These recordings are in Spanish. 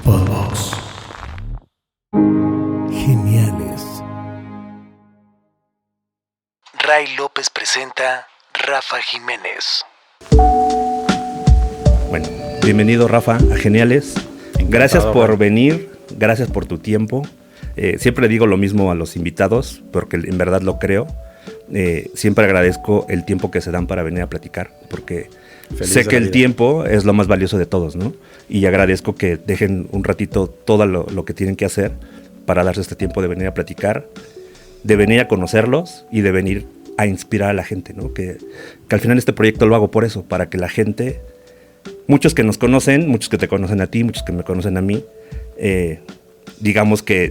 Podbox. Geniales. Ray López presenta Rafa Jiménez. Bueno, bienvenido Rafa a Geniales. Encantado, gracias por Ray. venir, gracias por tu tiempo. Siempre digo lo mismo a los invitados, porque en verdad lo creo. Siempre agradezco el tiempo que se dan para venir a platicar, porque sé que el tiempo es lo más valioso de todos, ¿no? Y agradezco que dejen un ratito todo lo que tienen que hacer para darse este tiempo de venir a platicar, de venir a conocerlos y de venir a inspirar a la gente, ¿no? Que al final este proyecto lo hago por eso, para que la gente, muchos que nos conocen, muchos que te conocen a ti, muchos que me conocen a mí, digamos que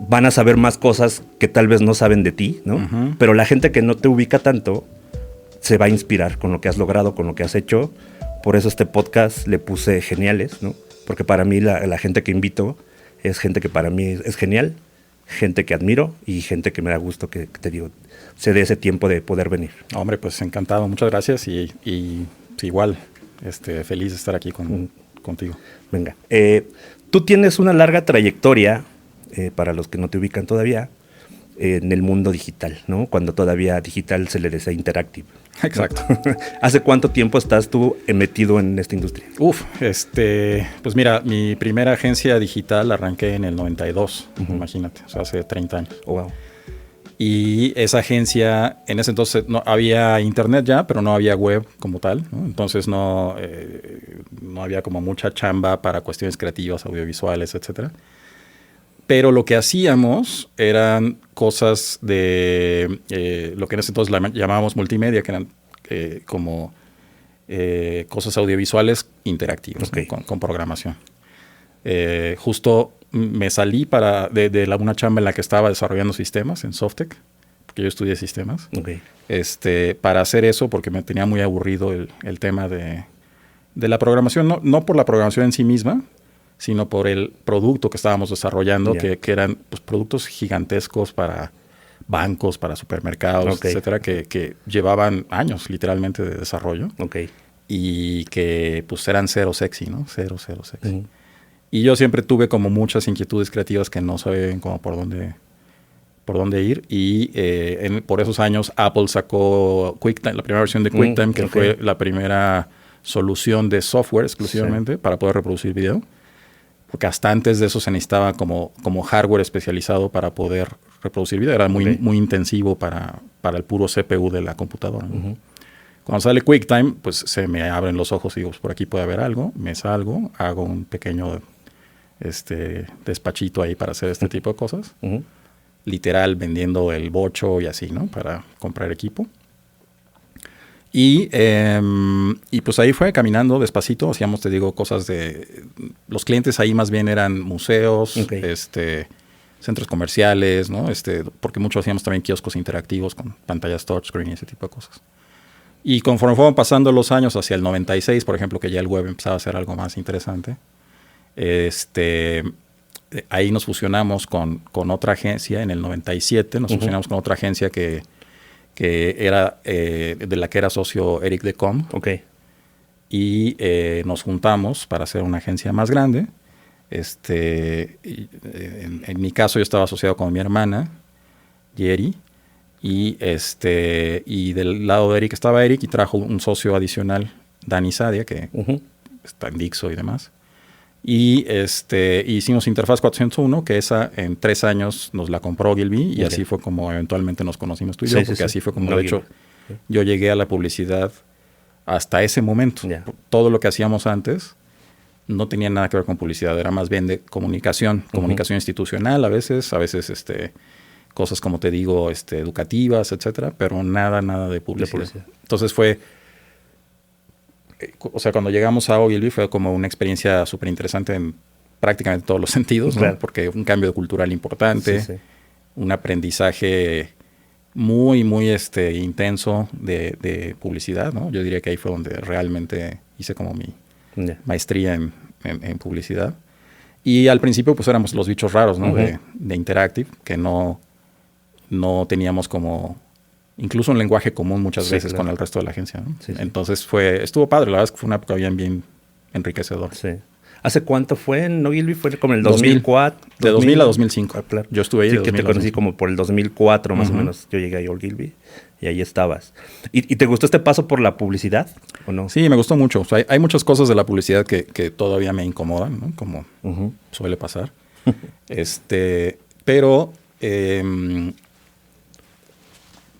van a saber más cosas que tal vez no saben de ti, ¿no? Uh-huh. Pero la gente que no te ubica tanto se va a inspirar con lo que has logrado, con lo que has hecho. Por eso este podcast le puse Geniales, ¿no? Porque para mí la gente que invito es gente que para mí es genial, gente que admiro y gente que me da gusto que te digo, se dé ese tiempo de poder venir. Hombre, pues encantado, muchas gracias y igual, feliz de estar aquí contigo. Venga, tú tienes una larga trayectoria, para los que no te ubican todavía, en el mundo digital, ¿no? Cuando todavía digital se le decía interactive. Exacto. ¿No? ¿Hace cuánto tiempo estás tú metido en esta industria? Pues mira, mi primera agencia digital arranqué en el 92, uh-huh. Imagínate, o sea, hace 30 años. Oh, wow. Y esa agencia, en ese entonces no había internet ya, pero no había web como tal, ¿no? Entonces no había como mucha chamba para cuestiones creativas, audiovisuales, etcétera. Pero lo que hacíamos eran cosas de lo que en ese entonces llamábamos multimedia, que eran como cosas audiovisuales interactivas, okay. ¿No? con programación. Justo me salí de una chamba en la que estaba desarrollando sistemas en Softec, porque yo estudié sistemas, okay. Para hacer eso, porque me tenía muy aburrido el tema de la programación, no por la programación en sí misma, sino por el producto que estábamos desarrollando, que eran pues, productos gigantescos para bancos, para supermercados, okay. Etcétera, que llevaban años literalmente de desarrollo, okay. Y que pues eran cero sexy, ¿no? Cero sexy. Uh-huh. Y yo siempre tuve como muchas inquietudes creativas que no sabían como por dónde ir, y por esos años Apple sacó QuickTime, la primera versión de QuickTime, que fue la primera solución de software exclusivamente para poder reproducir video. Porque hasta antes de eso se necesitaba como hardware especializado para poder reproducir video. Era muy intensivo para el puro CPU de la computadora, ¿no? Uh-huh. Cuando sale QuickTime, pues se me abren los ojos y digo, pues por aquí puede haber algo. Me salgo, hago un pequeño despachito ahí para hacer este tipo de cosas. Uh-huh. Literal, vendiendo el bocho y así, ¿no? Para comprar equipo. Y pues ahí fue caminando despacito, hacíamos, te digo, cosas de... Los clientes ahí más bien eran museos, okay. Centros comerciales, ¿no? Porque mucho hacíamos también kioscos interactivos con pantallas touchscreen y ese tipo de cosas. Y conforme fueron pasando los años, hacia el 96, por ejemplo, que ya el web empezaba a ser algo más interesante, ahí nos fusionamos con otra agencia, en el 97, nos uh-huh. fusionamos con otra agencia que era de la que era socio Eric Decom. Okay. Y nos juntamos para hacer una agencia más grande. En mi caso yo estaba asociado con mi hermana, Jerry, y del lado de Eric estaba Eric y trajo un socio adicional, Dani Sadia, que uh-huh. está en Dixo y demás. Y hicimos Interfaz 401, que esa en 3 años nos la compró Gilby, y okay. Así fue como eventualmente nos conocimos tú y yo, porque así fue como, de hecho, yo llegué a la publicidad hasta ese momento. Yeah. Todo lo que hacíamos antes no tenía nada que ver con publicidad, era más bien de comunicación, uh-huh. Comunicación institucional a veces cosas como te digo, educativas, etcétera, pero nada de publicidad. Entonces fue... O sea, cuando llegamos a Ogilvy fue como una experiencia súper interesante en prácticamente todos los sentidos, ¿no? Claro. Porque un cambio cultural importante, un aprendizaje muy intenso de publicidad, ¿no? Yo diría que ahí fue donde realmente hice como mi maestría en publicidad. Y al principio pues éramos los bichos raros, ¿no? Uh-huh. de Interactive, que no teníamos como... Incluso un lenguaje común muchas veces claro. Con el resto de la agencia, ¿no? Sí. Entonces estuvo padre, la verdad es que fue una época bien enriquecedora. Sí. ¿Hace cuánto fue en Ogilvy? Fue como en el 2000. 2004. De 2000 a 2005. Ah, claro. Yo estuve ahí Sí, de que 2000 te a conocí 2005. como por el 2004 más o menos. Yo llegué a Ogilvy y ahí estabas. ¿Y te gustó este paso por la publicidad o no? Sí, me gustó mucho. O sea, hay muchas cosas de la publicidad que todavía me incomodan, ¿no? Como suele pasar. Pero,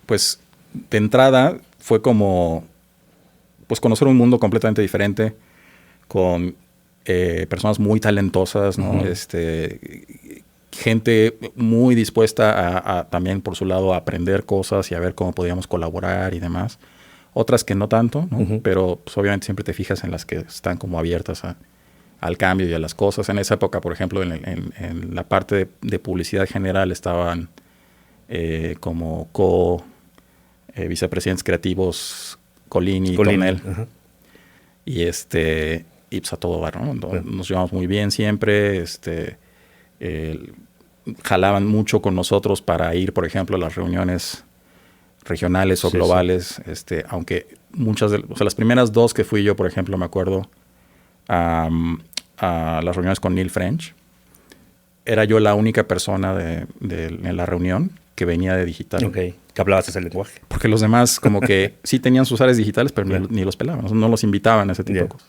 pues, de entrada fue como, pues, conocer un mundo completamente diferente con personas muy talentosas, ¿no? Gente muy dispuesta a también, por su lado, a aprender cosas y a ver cómo podíamos colaborar y demás. Otras que no tanto, ¿no? Pero pues, obviamente siempre te fijas en las que están como abiertas al cambio y a las cosas. En esa época, por ejemplo, en la parte de publicidad general estaban como vicepresidentes creativos Colín y Tornel. Y y pues a todo bar, ¿no? Nos llevamos muy bien siempre. Jalaban mucho con nosotros para ir, por ejemplo, a las reuniones regionales o globales. Aunque muchas o sea, las primeras 2 que fui yo, por ejemplo, me acuerdo a las reuniones con Neil French. Era yo la única persona en la reunión que venía de digital. Ok, que hablabas ese lenguaje. Porque los demás como que sí tenían sus áreas digitales, pero ni los pelaban, no los invitaban a ese tipo de cosas.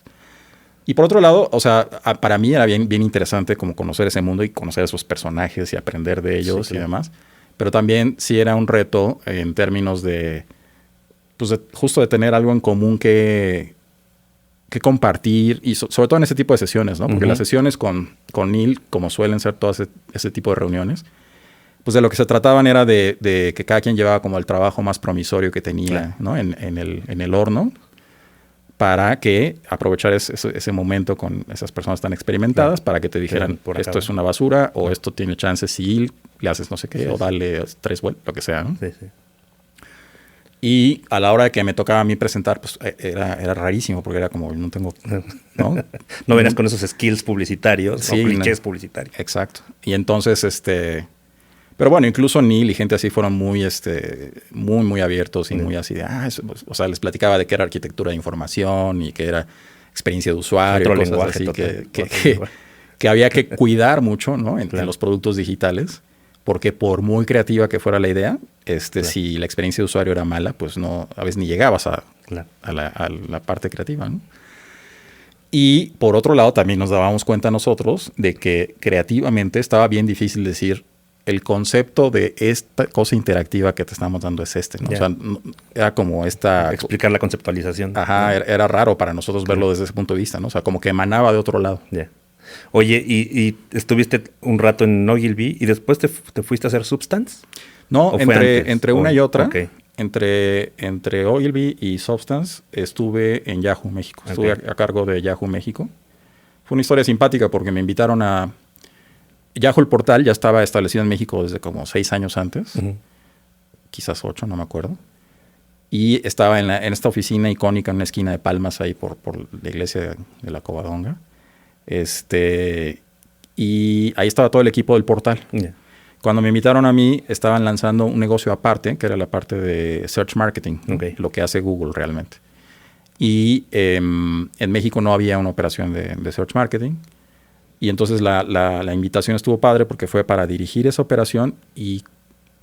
Y por otro lado, o sea, para mí era bien interesante como conocer ese mundo y conocer a esos personajes y aprender de ellos y demás. Pero también sí era un reto en términos de, pues justo de tener algo en común que compartir y sobre todo en ese tipo de sesiones, ¿no? Porque las sesiones con Neil, como suelen ser todas ese tipo de reuniones, pues de lo que se trataban era de que cada quien llevaba como el trabajo más promisorio que tenía, ¿no? en el horno, para que aprovechar ese momento con esas personas tan experimentadas para que te dijeran, esto es una basura o esto tiene chances si le haces no sé qué o dale 3 vueltas, lo que sea, ¿no? Y a la hora de que me tocaba a mí presentar, pues era rarísimo porque era como, no tengo, ¿no? No venías con esos skills publicitarios o clichés publicitarios. Exacto. Y entonces, pero bueno, incluso Neil y gente así fueron muy muy abiertos y muy así de, o sea, les platicaba de qué era arquitectura de información y qué era experiencia de usuario, otro cosas lenguaje así que había que cuidar mucho, ¿no? En los productos digitales, porque por muy creativa que fuera la idea, si la experiencia de usuario era mala, pues no, a veces ni llegabas a la parte creativa, ¿no? Y por otro lado, también nos dábamos cuenta nosotros de que creativamente estaba bien difícil decir, el concepto de esta cosa interactiva que te estamos dando es ¿no? O sea, era como explicar la conceptualización. Ajá, era raro para nosotros verlo desde ese punto de vista, ¿no? O sea, como que emanaba de otro lado. Oye, ¿y estuviste un rato en Ogilvy y después te fuiste a hacer Substance? No, entre una y otra. Okay. Entre Ogilvy y Substance estuve en Yahoo México. Estuve a cargo de Yahoo México. Fue una historia simpática porque me invitaron a... Yahoo, el portal, ya estaba establecido en México desde como 6 años antes. Quizás 8, no me acuerdo. Y estaba en esta oficina icónica en una esquina de Palmas, ahí por la iglesia de la Covadonga. Y ahí estaba todo el equipo del portal. Cuando me invitaron a mí, estaban lanzando un negocio aparte, que era la parte de Search Marketing, lo que hace Google realmente. Y en México no había una operación de Search Marketing. Y entonces la invitación estuvo padre porque fue para dirigir esa operación y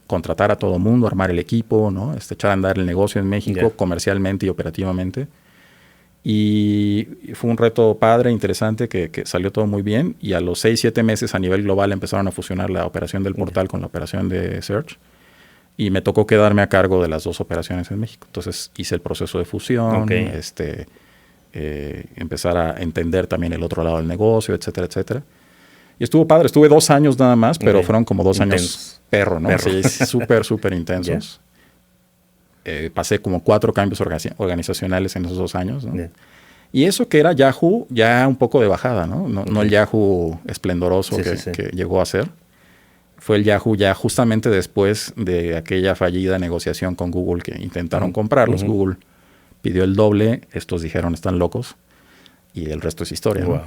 contratar a todo mundo, armar el equipo, ¿no? Echar a andar el negocio en México comercialmente y operativamente. Y fue un reto padre, interesante, que salió todo muy bien. Y a los 6, 7 meses a nivel global empezaron a fusionar la operación del portal con la operación de Search. Y me tocó quedarme a cargo de las 2 operaciones en México. Entonces hice el proceso de fusión, empezar a entender también el otro lado del negocio, etcétera, etcétera. Y estuvo padre. Estuve 2 años nada más, pero fueron como 2 años perro, ¿no? Sí, súper intensos. Pasé como 4 cambios organizacionales en esos 2 años, ¿no? Y eso que era Yahoo ya un poco de bajada, ¿no? No el Yahoo esplendoroso que llegó a ser. Fue el Yahoo ya justamente después de aquella fallida negociación con Google que intentaron comprarlos. Google pidió el doble, estos dijeron están locos y el resto es historia, ¿no?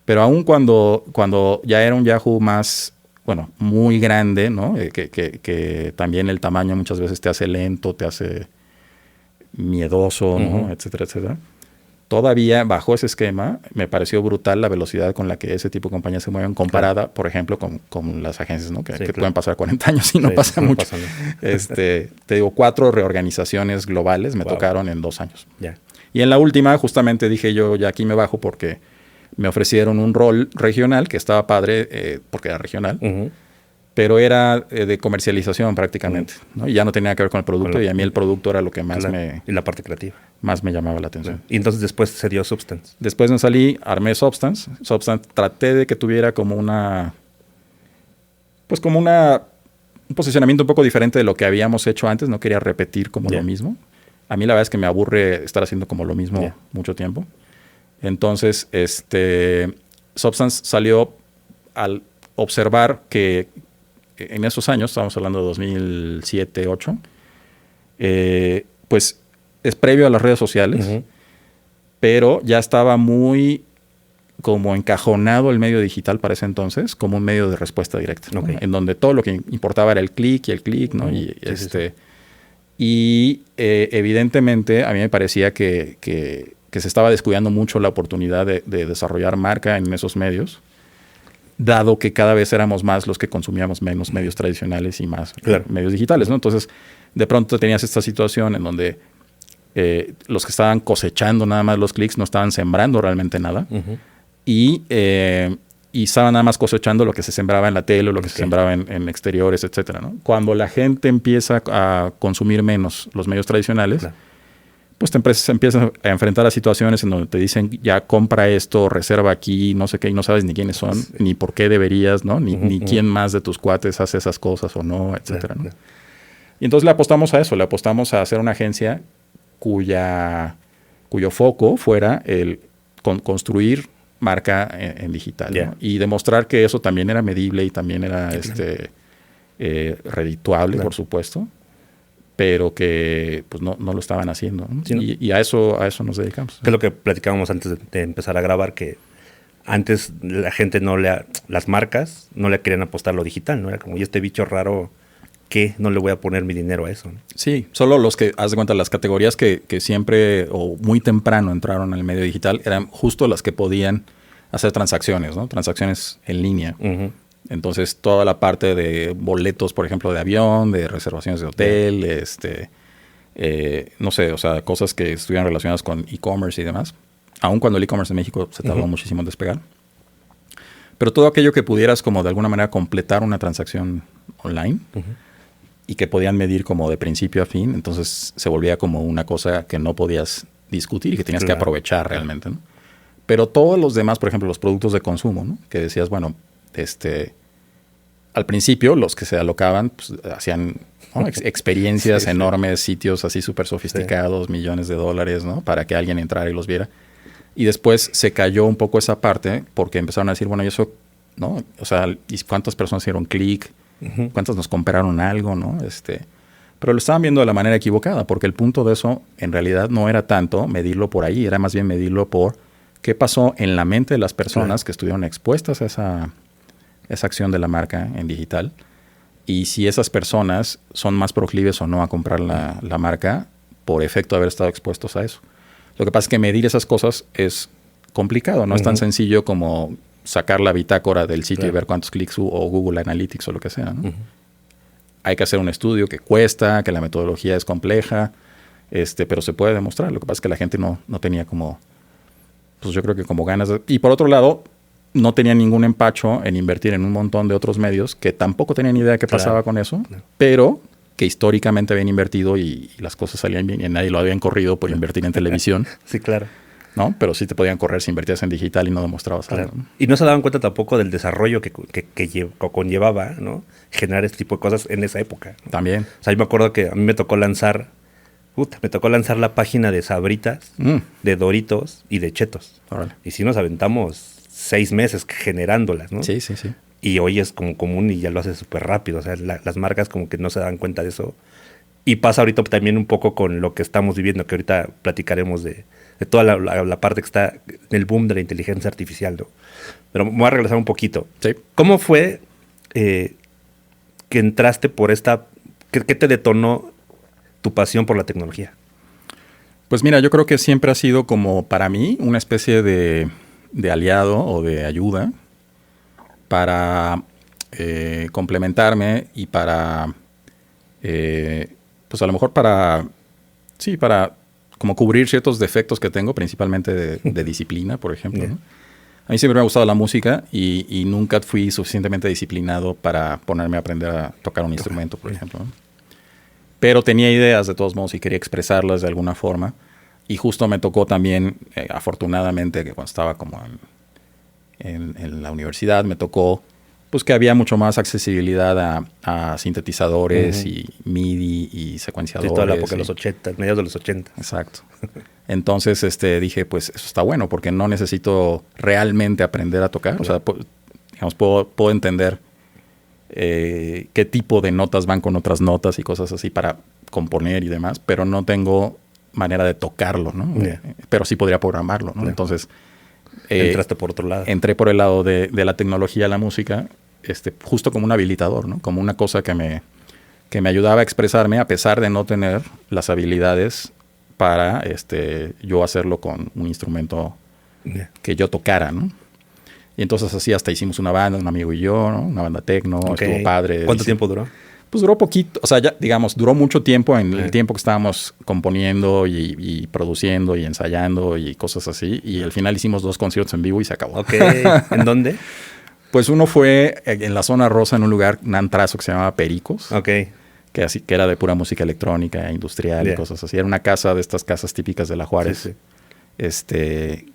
Pero aún cuando ya era un Yahoo más, bueno, muy grande, ¿no? Que también el tamaño muchas veces te hace lento, te hace miedoso, ¿no? Etcétera, etcétera. Todavía bajo ese esquema me pareció brutal la velocidad con la que ese tipo de compañías se mueven comparada, por ejemplo, con las agencias, ¿no? Que pueden pasar 40 años y no pasa mucho. Te digo, 4 reorganizaciones globales me tocaron en 2 años. Y en la última justamente dije yo, ya aquí me bajo porque me ofrecieron un rol regional que estaba padre porque era regional. Pero era de comercialización prácticamente, ¿no? Y ya no tenía que ver con el producto, y a mí el producto era lo que más y la parte creativa. Más me llamaba la atención. Y entonces después se dio Substance. Después me salí, armé Substance. Substance traté de que tuviera como un posicionamiento un poco diferente de lo que habíamos hecho antes. No quería repetir como lo mismo. A mí la verdad es que me aburre estar haciendo como lo mismo mucho tiempo. Entonces, Substance salió al observar que en esos años, estamos hablando de 2007, 2008, pues es previo a las redes sociales, pero ya estaba muy como encajonado el medio digital para ese entonces como un medio de respuesta directa, ¿no? En donde todo lo que importaba era el clic, ¿no? Y evidentemente a mí me parecía que se estaba descuidando mucho la oportunidad de desarrollar marca en esos medios, dado que cada vez éramos más los que consumíamos menos medios tradicionales y más medios digitales, ¿no? Entonces, de pronto tenías esta situación en donde los que estaban cosechando nada más los clics no estaban sembrando realmente nada y estaban nada más cosechando lo que se sembraba en la tele o lo que se sembraba en exteriores, etcétera, ¿no? Cuando la gente empieza a consumir menos los medios tradicionales, pues te empiezas a enfrentar a situaciones en donde te dicen, ya compra esto, reserva aquí, no sé qué, y no sabes ni quiénes son, ni por qué deberías, ¿no? Ni quién más de tus cuates hace esas cosas o no, etcétera, ¿no? Y entonces le apostamos a eso, le apostamos a hacer una agencia cuyo foco fuera el construir marca en digital, ¿no? Y demostrar que eso también era medible y también era redituable, por supuesto, pero que pues no lo estaban haciendo, ¿no? Y a eso nos dedicamos. Que es lo que platicábamos antes de empezar a grabar, que antes la gente las marcas no le querían apostar a lo digital, ¿no? Era como, ¿y este bicho raro qué? No le voy a poner mi dinero a eso, ¿no? Sí, solo los que, haz de cuenta, las categorías que siempre o muy temprano entraron al medio digital eran justo las que podían hacer transacciones, ¿no? Transacciones en línea. Entonces, toda la parte de boletos, por ejemplo, de avión, de reservaciones de hotel, no sé, o sea, cosas que estuvieran relacionadas con e-commerce y demás. Aun cuando el e-commerce en México se tardó muchísimo en despegar. Pero todo aquello que pudieras como de alguna manera completar una transacción online y que podían medir como de principio a fin, entonces se volvía como una cosa que no podías discutir y que tenías que aprovechar realmente, ¿no? Pero todos los demás, por ejemplo, los productos de consumo, ¿no? Que decías, bueno, al principio los que se alocaban pues, hacían, ¿no? experiencias enormes, sitios así súper sofisticados, millones de dólares, ¿no? Para que alguien entrara y los viera. Y después se cayó un poco esa parte porque empezaron a decir, bueno, ¿y eso, no? O sea, ¿y cuántas personas hicieron clic? ¿Cuántas nos compraron algo, no? Pero lo estaban viendo de la manera equivocada, porque el punto de eso en realidad no era tanto medirlo por ahí, era más bien medirlo por qué pasó en la mente de las personas que estuvieron expuestas a esa acción de la marca en digital, y si esas personas son más proclives o no a comprar la marca por efecto de haber estado expuestos a eso. Lo que pasa es que medir esas cosas es complicado, no es tan sencillo como sacar la bitácora del sitio y ver cuántos clics hubo, o Google Analytics o lo que sea, ¿no? Hay que hacer un estudio que cuesta, que la metodología es compleja, pero se puede demostrar. Lo que pasa es que la gente no tenía como, pues yo creo que como ganas de... Y por otro lado, no tenía ningún empacho en invertir en un montón de otros medios que tampoco tenían idea de qué pasaba con eso, pero que históricamente habían invertido y las cosas salían bien y nadie lo habían corrido por invertir en televisión. Sí, claro. ¿No? Pero sí te podían correr si invertías en digital y no demostrabas algo, ¿no? Y no se daban cuenta tampoco del desarrollo que conllevaba, ¿no? Generar este tipo de cosas en esa época, ¿no? También. O sea, yo me acuerdo que a mí me tocó lanzar la página de Sabritas, de Doritos y de Chetos. Órale. Y sí nos aventamos 6 meses generándolas, ¿no? Sí. Y hoy es como común y ya lo hace súper rápido. O sea, las marcas como que no se dan cuenta de eso. Y pasa ahorita también un poco con lo que estamos viviendo, que ahorita platicaremos de toda la parte que está en el boom de la inteligencia artificial, ¿no? Pero me voy a regresar un poquito. Sí. ¿Cómo fue que entraste por esta... ¿Qué te detonó tu pasión por la tecnología? Pues mira, yo creo que siempre ha sido como para mí una especie de aliado o de ayuda para complementarme y para, pues a lo mejor para como cubrir ciertos defectos que tengo, principalmente de disciplina, por ejemplo, Yeah. ¿no? A mí siempre me ha gustado la música y nunca fui suficientemente disciplinado para ponerme a aprender a tocar un instrumento, por ejemplo, ¿no? Pero tenía ideas de todos modos y quería expresarlas de alguna forma. Y justo me tocó también, afortunadamente, que cuando estaba como en la universidad, me tocó pues que había mucho más accesibilidad a sintetizadores y MIDI y secuenciadores. Sí, toda la época de los 80, mediados de los 80. Exacto. Entonces dije, pues eso está bueno, porque no necesito realmente aprender a tocar. Claro. O sea, digamos, puedo entender qué tipo de notas van con otras notas y cosas así para componer y demás, pero no tengo manera de tocarlo, ¿no? Yeah. Pero sí podría programarlo, ¿no? Claro. Entonces... Entraste por otro lado. Entré por el lado de la tecnología, la música, justo como un habilitador, ¿no? Como una cosa que me ayudaba a expresarme a pesar de no tener las habilidades para yo hacerlo con un instrumento Yeah. que yo tocara, ¿no? Y entonces así hasta hicimos una banda, un amigo y yo, ¿no? Una banda tecno, Okay. estuvo padre. ¿Cuánto tiempo duró? Pues duró poquito, o sea, ya, digamos, duró mucho tiempo en el tiempo que estábamos componiendo y produciendo y ensayando y cosas así. Y al final hicimos 2 conciertos en vivo y se acabó. Ok. ¿En dónde? Pues uno fue en la zona rosa, en un lugar, un antrazo que se llamaba Pericos, Ok. que era de pura música electrónica, industrial Yeah. y cosas así. Era una casa de estas casas típicas de la Juárez. Sí, sí.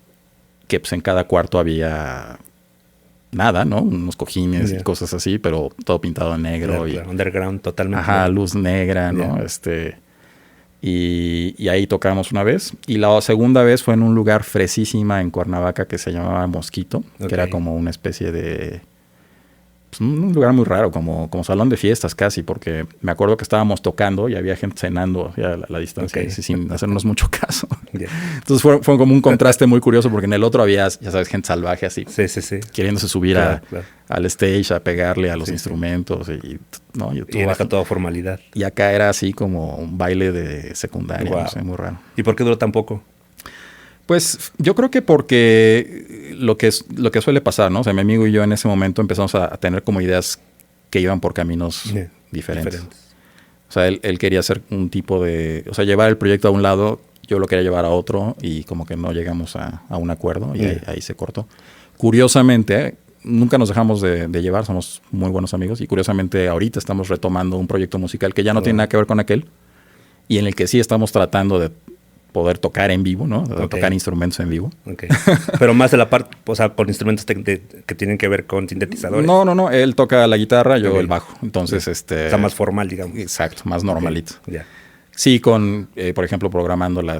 Que pues en cada cuarto había nada, ¿no? Unos cojines Yeah. y cosas así, pero todo pintado en negro. Claro, y claro. Underground, totalmente. ajá, luz negra, ¿no? Yeah. Y ahí tocamos una vez. Y la segunda vez fue en un lugar fresísima en Cuernavaca que se llamaba Mosquito, Ok. que era como una especie de... pues, un lugar muy raro, como salón de fiestas casi, porque me acuerdo que estábamos tocando y había gente cenando a la distancia, Ok. así, sin hacernos mucho caso. Yeah. Entonces fue como un contraste muy curioso, porque en el otro había, ya sabes, gente salvaje así, Sí, sí, sí. queriéndose subir Claro. al stage, a pegarle a los Sí, sí. instrumentos. ¿no? Y en acá toda formalidad. Y acá era así como un baile de secundaria, Wow. no sé, muy raro. ¿Y por qué duró tan poco? Pues yo creo que porque lo que suele pasar, ¿no? O sea, mi amigo y yo en ese momento empezamos a tener como ideas que iban por caminos Yeah. diferentes. O sea, él quería hacer un tipo de... O sea, llevar el proyecto a un lado, yo lo quería llevar a otro y como que no llegamos a un acuerdo y Yeah. ahí se cortó. Curiosamente, nunca nos dejamos de llevar, somos muy buenos amigos y curiosamente ahorita estamos retomando un proyecto musical que ya no tiene nada que ver con aquel y en el que sí estamos tratando de poder tocar en vivo, ¿no? De Ok. tocar instrumentos en vivo. Ok. Pero más de la parte, o sea, con instrumentos que tienen que ver con sintetizadores. No, él toca la guitarra, yo Ok. el bajo. Entonces, Está más formal, digamos. Exacto, más normalito. Ok, ya. Sí, con, por ejemplo, programando la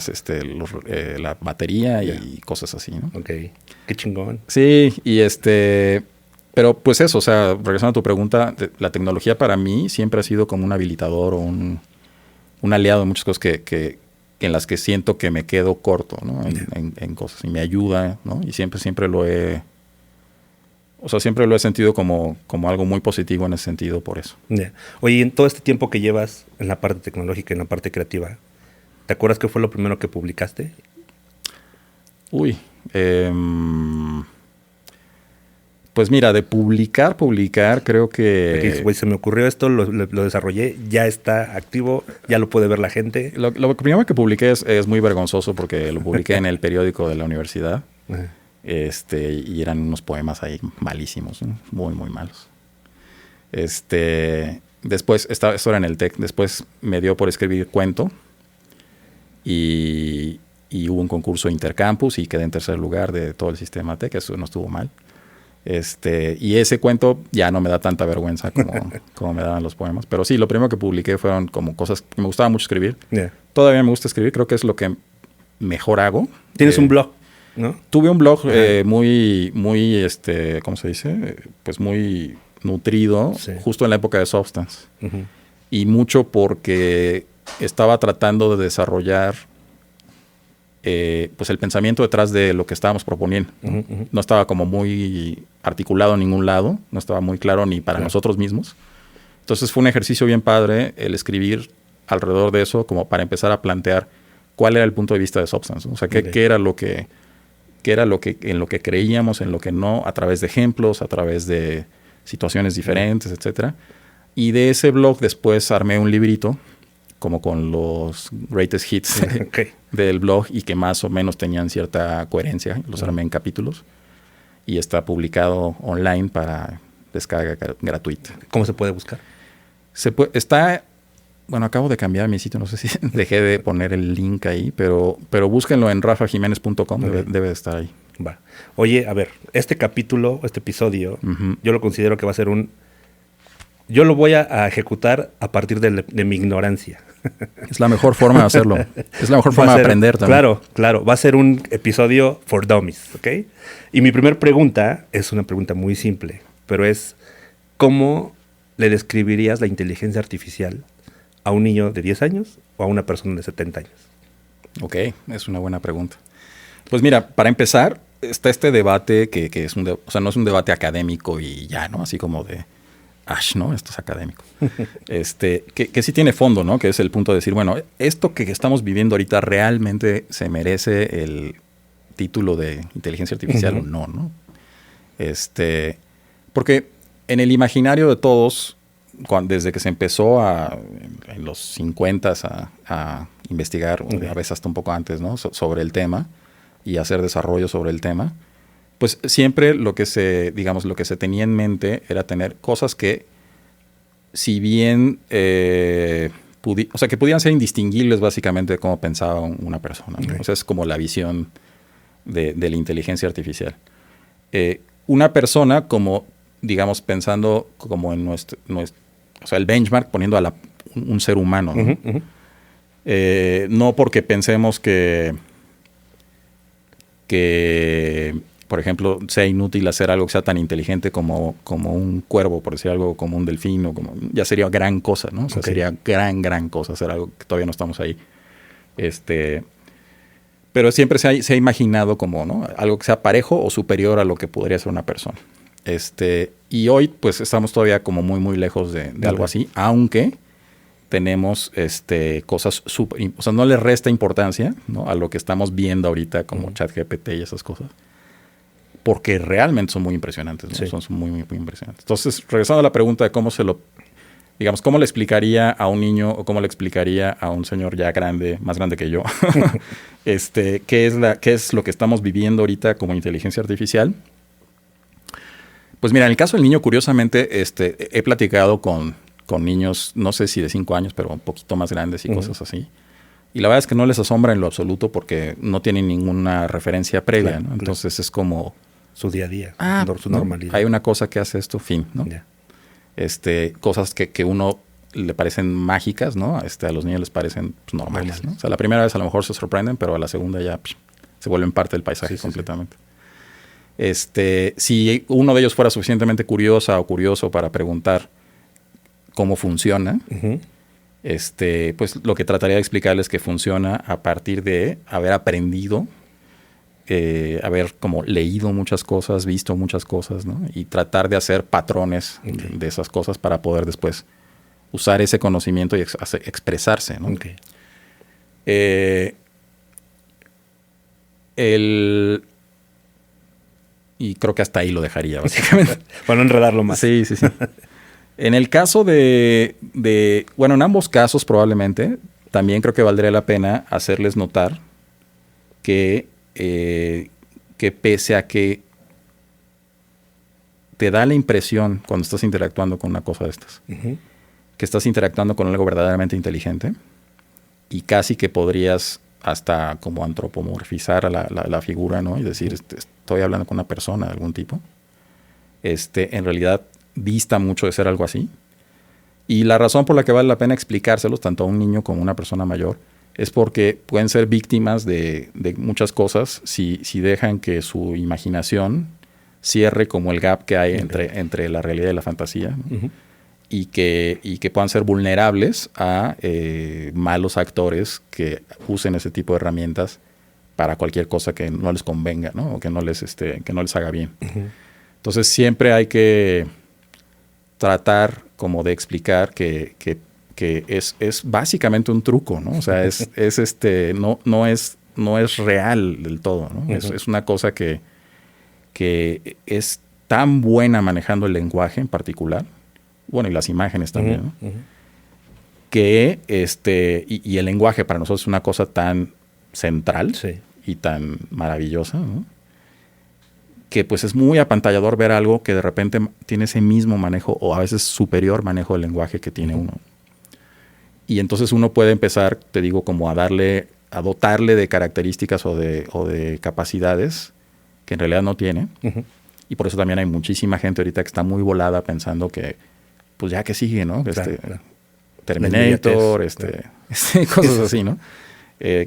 batería y cosas así, ¿no? Ok. Qué chingón. Sí, pero pues eso, o sea, regresando a tu pregunta, la tecnología para mí siempre ha sido como un habilitador o un aliado en muchas cosas que en las que siento que me quedo corto, ¿no? En cosas y me ayuda, ¿no? Y siempre lo he sentido como algo muy positivo en ese sentido por eso. Ya. Oye, en todo este tiempo que llevas en la parte tecnológica, en la parte creativa, ¿te acuerdas qué fue lo primero que publicaste? Uy, pues mira, de publicar, creo que... Porque, güey, se me ocurrió esto, lo desarrollé, ya está activo, ya lo puede ver la gente. Lo primero que publiqué es muy vergonzoso porque lo publiqué en el periódico de la universidad. Ajá. Y eran unos poemas ahí malísimos, ¿no? Muy, muy malos. Después, esto era en el TEC, después me dio por escribir cuento y hubo un concurso de intercampus y quedé en tercer lugar de todo el sistema TEC, eso no estuvo mal. Y ese cuento ya no me da tanta vergüenza como me daban los poemas. Pero sí, lo primero que publiqué fueron como cosas que me gustaba mucho escribir. Yeah. Todavía me gusta escribir, creo que es lo que mejor hago. Tienes un blog, ¿no? Tuve un blog muy, ¿cómo se dice? Pues muy nutrido, Sí. justo en la época de Substance. Uh-huh. Y mucho porque estaba tratando de desarrollar pues el pensamiento detrás de lo que estábamos proponiendo. ¿no? Uh-huh, uh-huh. No estaba como muy articulado en ningún lado, no estaba muy claro ni para nosotros mismos. Entonces fue un ejercicio bien padre el escribir alrededor de eso, como para empezar a plantear cuál era el punto de vista de Substance, ¿no? O sea, qué era lo que en lo que creíamos, en lo que no, a través de ejemplos, a través de situaciones diferentes, etcétera. Y de ese blog después armé un librito, como con los greatest hits del blog, y que más o menos tenían cierta coherencia. Los armé en capítulos y está publicado online para descarga gratuita. ¿Cómo se puede buscar? Bueno, acabo de cambiar mi sitio, no sé si dejé de poner el link ahí, pero búsquenlo en rafajimenez.com, debe de estar ahí. Va. Oye, a ver, este episodio, yo lo considero que va a ser yo lo voy a ejecutar a partir de mi ignorancia. Es la mejor forma de hacerlo. Es la mejor forma de aprender también. Claro. Va a ser un episodio for dummies, ¿ok? Y mi primera pregunta es una pregunta muy simple, pero es, ¿cómo le describirías la inteligencia artificial a un niño de 10 años o a una persona de 70 años? Ok, es una buena pregunta. Pues mira, para empezar, está este debate que es no es un debate académico y ya, ¿no? Así como de, ¿no? Esto es académico. Que sí tiene fondo, ¿no? Que es el punto de decir, bueno, esto que estamos viviendo ahorita realmente se merece el título de inteligencia artificial o no, ¿no? Porque en el imaginario de todos, desde que se empezó en los 50 a investigar, a veces hasta un poco antes, ¿no? Sobre el tema y hacer desarrollo sobre el tema, pues siempre lo que se tenía en mente era tener cosas que, si bien que podían ser indistinguibles básicamente de cómo pensaba una persona, ¿no? O sea, es como la visión de la inteligencia artificial. Una persona, como, digamos, pensando como en o sea, el benchmark, poniendo a un ser humano, ¿no? No porque pensemos que, por ejemplo, sea inútil hacer algo que sea tan inteligente como un cuervo, por decir algo, como un delfín, ya sería gran cosa, ¿no? O sea, sería gran cosa hacer algo que todavía no estamos ahí. Pero siempre se ha imaginado como, ¿no? Algo que sea parejo o superior a lo que podría ser una persona. Y hoy, pues, estamos todavía como muy lejos de algo así, aunque tenemos cosas o sea, no le resta importancia, ¿no? A lo que estamos viendo ahorita como ChatGPT y esas cosas, porque realmente son muy impresionantes, ¿no? Sí. Son muy impresionantes. Entonces, regresando a la pregunta de cómo cómo le explicaría a un niño o cómo le explicaría a un señor ya grande, más grande que yo, qué es lo que estamos viviendo ahorita como inteligencia artificial. Pues mira, en el caso del niño, curiosamente, he platicado con niños, no sé si de 5 años, pero un poquito más grandes y cosas así. Y la verdad es que no les asombra en lo absoluto porque no tienen ninguna referencia previa, ¿no? Entonces es como su día a día, su ¿no? normalidad. Hay una cosa que hace esto, fin, ¿no? Yeah. Cosas que uno le parecen mágicas, ¿no? A los niños les parecen normales, ¿no? O sea, la primera vez a lo mejor se sorprenden, pero a la segunda ya se vuelven parte del paisaje completamente. Sí. Si uno de ellos fuera suficientemente curiosa o curioso para preguntar cómo funciona, pues lo que trataría de explicarles es que funciona a partir de haber aprendido, haber como leído muchas cosas, visto muchas cosas, ¿no? Y tratar de hacer patrones de esas cosas para poder después usar ese conocimiento y expresarse, ¿no? Y creo que hasta ahí lo dejaría, básicamente. Para no enredarlo más. Sí. En el caso bueno, en ambos casos probablemente, también creo que valdría la pena hacerles notar que pese a que te da la impresión cuando estás interactuando con una cosa de estas, que estás interactuando con algo verdaderamente inteligente y casi que podrías hasta como antropomorfizar a la figura, ¿no? Y decir, estoy hablando con una persona de algún tipo. En realidad dista mucho de ser algo así. Y la razón por la que vale la pena explicárselos tanto a un niño como a una persona mayor es porque pueden ser víctimas de muchas cosas si dejan que su imaginación cierre como el gap que hay entre la realidad y la fantasía, ¿no? Y que puedan ser vulnerables a malos actores que usen ese tipo de herramientas para cualquier cosa que no les convenga, ¿no? O que no les haga bien. Entonces siempre hay que tratar como de explicar que que es básicamente un truco, ¿no? O sea, no es real del todo, ¿no? Es una cosa que es tan buena manejando el lenguaje en particular, bueno, y las imágenes también, ¿no? Que y el lenguaje para nosotros es una cosa tan central y tan maravillosa, ¿no? Que pues es muy apantallador ver algo que de repente tiene ese mismo manejo o a veces superior manejo del lenguaje que tiene uno. Y entonces uno puede empezar, te digo, como a dotarle de características o de capacidades que en realidad no tiene. Y por eso también hay muchísima gente ahorita que está muy volada pensando que, pues ya que sigue, ¿no? Claro. Terminator, cosas así, ¿no?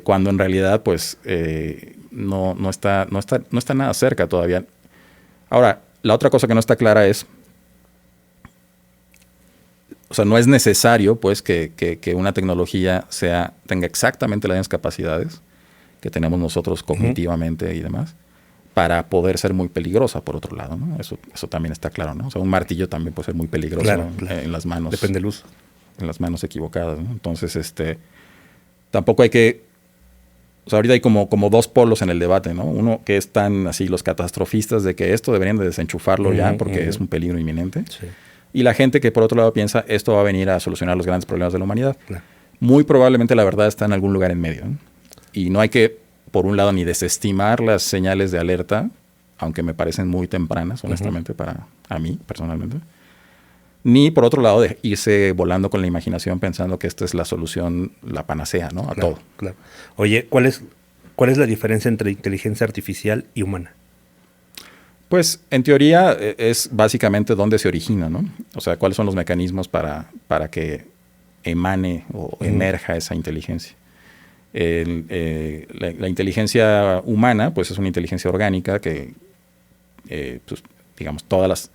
Cuando en realidad, pues, no está nada cerca todavía. Ahora, la otra cosa que no está clara es, o sea, no es necesario, pues, que una tecnología tenga exactamente las mismas capacidades que tenemos nosotros cognitivamente y demás, para poder ser muy peligrosa, por otro lado, ¿no? Eso también está claro, ¿no? O sea, un martillo también puede ser muy peligroso en las manos. Depende del uso. En las manos equivocadas, ¿no? Entonces, tampoco hay que... O sea, ahorita hay como dos polos en el debate, ¿no? Uno que están así los catastrofistas de que esto deberían de desenchufarlo ya porque es un peligro inminente. Sí. Y la gente que por otro lado piensa esto va a venir a solucionar los grandes problemas de la humanidad. Claro. Muy probablemente la verdad está en algún lugar en medio, ¿no? Y no hay que, por un lado, ni desestimar las señales de alerta, aunque me parecen muy tempranas, honestamente, para mí, personalmente. Ni, por otro lado, de irse volando con la imaginación pensando que esta es la solución, la panacea, ¿no? A todo. Claro. Oye, ¿cuál es la diferencia entre inteligencia artificial y humana? Pues, en teoría, es básicamente dónde se origina, ¿no? O sea, cuáles son los mecanismos para que emane o emerja esa inteligencia. La inteligencia humana, pues, es una inteligencia orgánica que, pues, digamos, todas las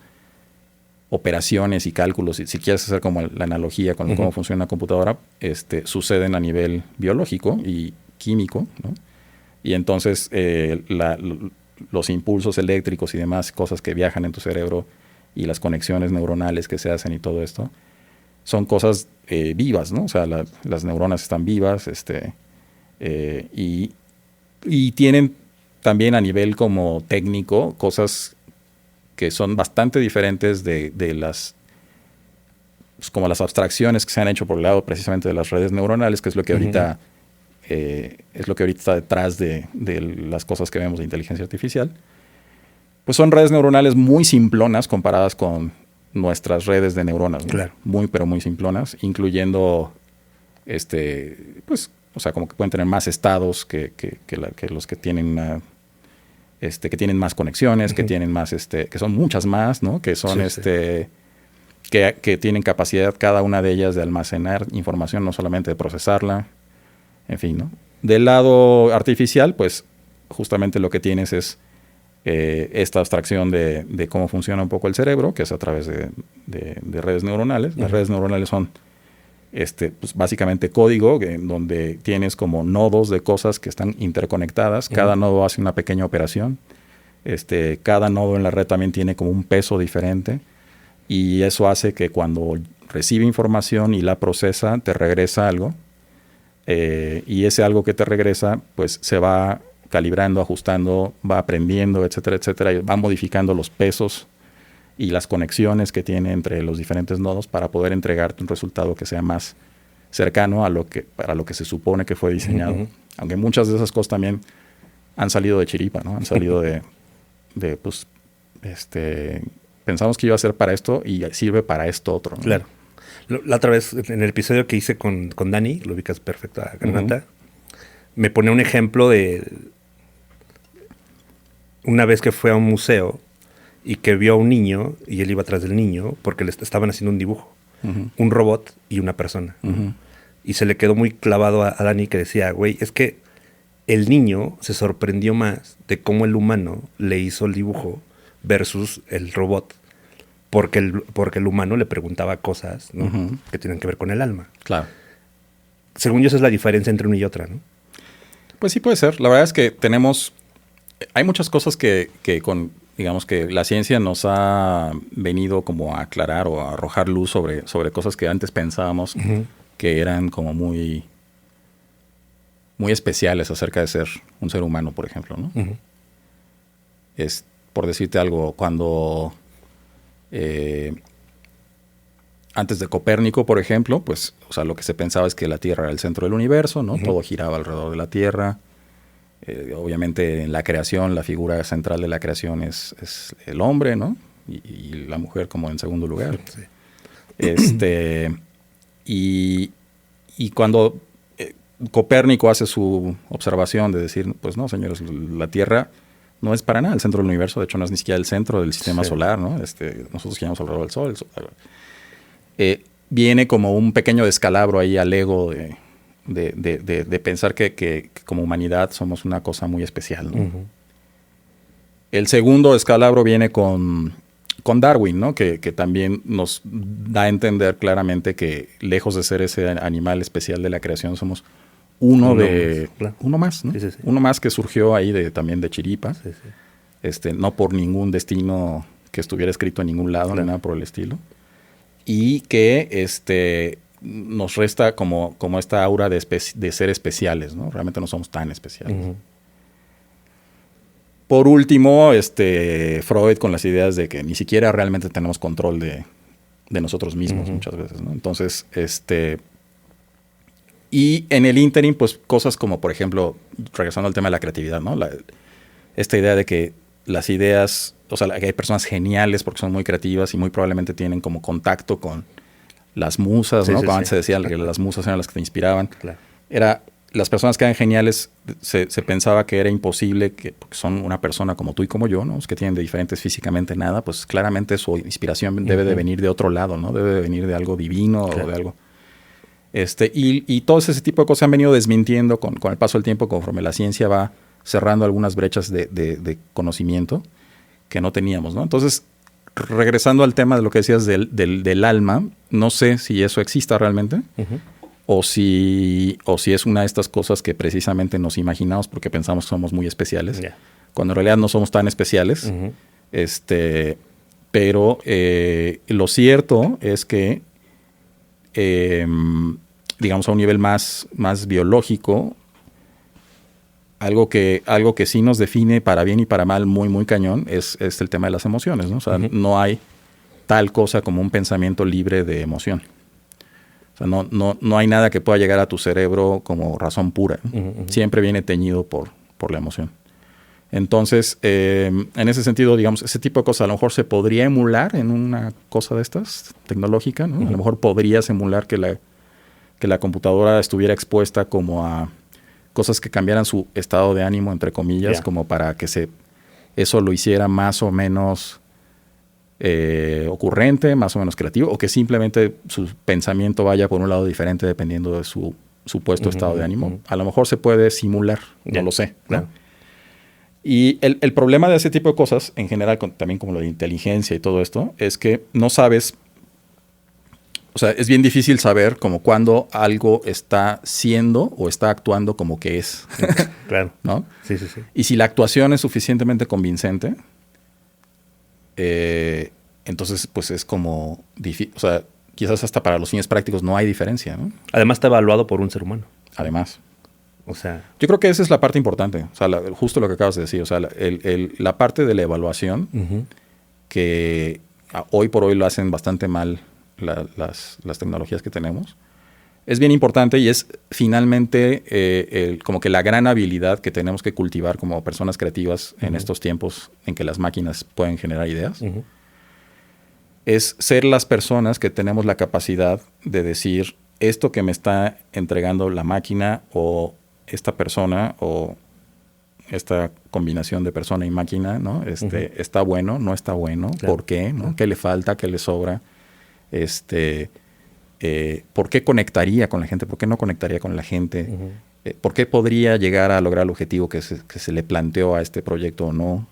operaciones y cálculos, si quieres hacer como la analogía con cómo funciona una computadora, suceden a nivel biológico y químico, ¿no? Y entonces los impulsos eléctricos y demás cosas que viajan en tu cerebro y las conexiones neuronales que se hacen y todo esto son cosas vivas, ¿no? O sea, las neuronas están vivas, y tienen también a nivel como técnico cosas que son bastante diferentes de las, pues, como las abstracciones que se han hecho por el lado precisamente de las redes neuronales, que es lo que ahorita está detrás de las cosas que vemos de inteligencia artificial. Pues son redes neuronales muy simplonas comparadas con nuestras redes de neuronas, ¿no? Claro. Muy, pero muy simplonas, incluyendo, pues, o sea, como que pueden tener más estados que los que tienen que tienen más conexiones, que tienen más, que son muchas más, ¿no? Que son, que tienen capacidad cada una de ellas de almacenar información, no solamente de procesarla, en fin, ¿no? Del lado artificial, pues, justamente lo que tienes es esta abstracción de cómo funciona un poco el cerebro, que es a través de redes neuronales. Las redes neuronales son, pues, básicamente código, donde tienes como nodos de cosas que están interconectadas. Cada nodo hace una pequeña operación. Cada nodo en la red también tiene como un peso diferente. Y eso hace que cuando recibe información y la procesa, te regresa algo. Y ese algo que te regresa, pues se va calibrando, ajustando, va aprendiendo, etcétera, etcétera. Y va modificando los pesos y las conexiones que tiene entre los diferentes nodos para poder entregarte un resultado que sea más cercano para lo que se supone que fue diseñado. Aunque muchas de esas cosas también han salido de chiripa, ¿no? Han salido pues, pensamos que iba a ser para esto y sirve para esto otro, ¿no? Claro. La otra vez, en el episodio que hice con Dani, lo ubicas perfecto a Granata, me pone un ejemplo de una vez que fue a un museo y que vio a un niño y él iba atrás del niño porque le estaban haciendo un dibujo, un robot y una persona. Y se le quedó muy clavado a Dani, que decía, güey, es que el niño se sorprendió más de cómo el humano le hizo el dibujo versus el robot, porque el humano le preguntaba cosas, ¿no? Que tienen que ver con el alma. Claro. Según yo, esa es la diferencia entre una y otra, ¿no? Pues sí puede ser. La verdad es que hay muchas cosas que digamos que la ciencia nos ha venido como a aclarar o a arrojar luz sobre cosas que antes pensábamos que eran como muy, muy especiales acerca de ser un ser humano, por ejemplo, ¿no? Ujú. Es, por decirte algo, cuando antes de Copérnico, por ejemplo, pues, o sea, lo que se pensaba es que la Tierra era el centro del universo, ¿no? Todo giraba alrededor de la Tierra. Obviamente en la creación, la figura central de la creación es el hombre, ¿no? Y la mujer como en segundo lugar. Sí. Y cuando Copérnico hace su observación de decir, pues no, señores, la Tierra no es para nada el centro del universo, de hecho no es ni siquiera el centro del sistema solar, ¿no? Nosotros giramos alrededor del Sol. Viene como un pequeño descalabro ahí al ego de pensar que como humanidad somos una cosa muy especial, ¿no? Ujú. El segundo descalabro viene con Darwin, ¿no? Que también nos da a entender claramente que lejos de ser ese animal especial de la creación, somos uno más, ¿no? Sí, sí, sí. Uno más que surgió ahí también de chiripa, Sí, sí. no por ningún destino que estuviera escrito en ningún lado, Claro. ni nada por el estilo. Y que nos resta como esta aura de ser especiales, ¿no? Realmente no somos tan especiales. Ujú. Por último, Freud con las ideas de que ni siquiera realmente tenemos control de nosotros mismos muchas veces, ¿no? Entonces, y en el ínterin, pues cosas como, por ejemplo, regresando al tema de la creatividad, ¿no? Esta idea de que las ideas, o sea, que hay personas geniales porque son muy creativas y muy probablemente tienen como contacto con las musas, Sí, ¿no? sí, Como sí. antes se decía que las musas eran las que te inspiraban. Claro. Las personas que eran geniales, se pensaba que era imposible, porque son una persona como tú y como yo, ¿no? Que tienen de diferentes físicamente nada, pues claramente su inspiración debe de venir de otro lado, ¿no? Debe de venir de algo divino o de algo. Y todo ese tipo de cosas se han venido desmintiendo con el paso del tiempo, conforme la ciencia va cerrando algunas brechas de conocimiento que no teníamos, ¿no? Entonces, regresando al tema de lo que decías del alma, no sé si eso exista realmente. Ujú. O si es una de estas cosas que precisamente nos imaginamos porque pensamos que somos muy especiales, Yeah. cuando en realidad no somos tan especiales. Ujú. Pero lo cierto es que, digamos, a un nivel más biológico, algo que sí nos define para bien y para mal muy, muy cañón es el tema de las emociones, ¿no? O sea, no hay tal cosa como un pensamiento libre de emoción. O sea, no hay nada que pueda llegar a tu cerebro como razón pura, ¿no? Siempre viene teñido por la emoción. Entonces, en ese sentido, digamos, ese tipo de cosas a lo mejor se podría emular en una cosa de estas, tecnológica, ¿no? A lo mejor podrías emular que la computadora estuviera expuesta como a cosas que cambiaran su estado de ánimo, entre comillas, como para que eso lo hiciera más o menos ocurrente, más o menos creativo, o que simplemente su pensamiento vaya por un lado diferente dependiendo de su supuesto estado de ánimo. A lo mejor se puede simular, no lo sé, ¿no? Claro. Y el problema de ese tipo de cosas, en general, también como lo de inteligencia y todo esto, es que no sabes, o sea, es bien difícil saber como cuando algo está siendo o está actuando como que es. Claro. ¿No? Sí, sí, sí. Y si la actuación es suficientemente convincente, entonces pues es como difícil, o sea, quizás hasta para los fines prácticos no hay diferencia, ¿no? Además está evaluado por un ser humano. Además. O sea, Yo creo que esa es la parte importante, o sea, justo lo que acabas de decir, o sea, la parte de la evaluación que hoy por hoy lo hacen bastante mal las tecnologías que tenemos, es bien importante y es finalmente como que la gran habilidad que tenemos que cultivar como personas creativas en estos tiempos en que las máquinas pueden generar ideas, es ser las personas que tenemos la capacidad de decir esto que me está entregando la máquina o esta persona o esta combinación de persona y máquina, ¿no? ¿Está bueno? ¿No está bueno? Claro. ¿Por qué? ¿No? ¿Qué le falta? ¿Qué le sobra? ¿Por qué conectaría con la gente? ¿Por qué no conectaría con la gente? ¿Por qué podría llegar a lograr el objetivo que se le planteó a este proyecto o no?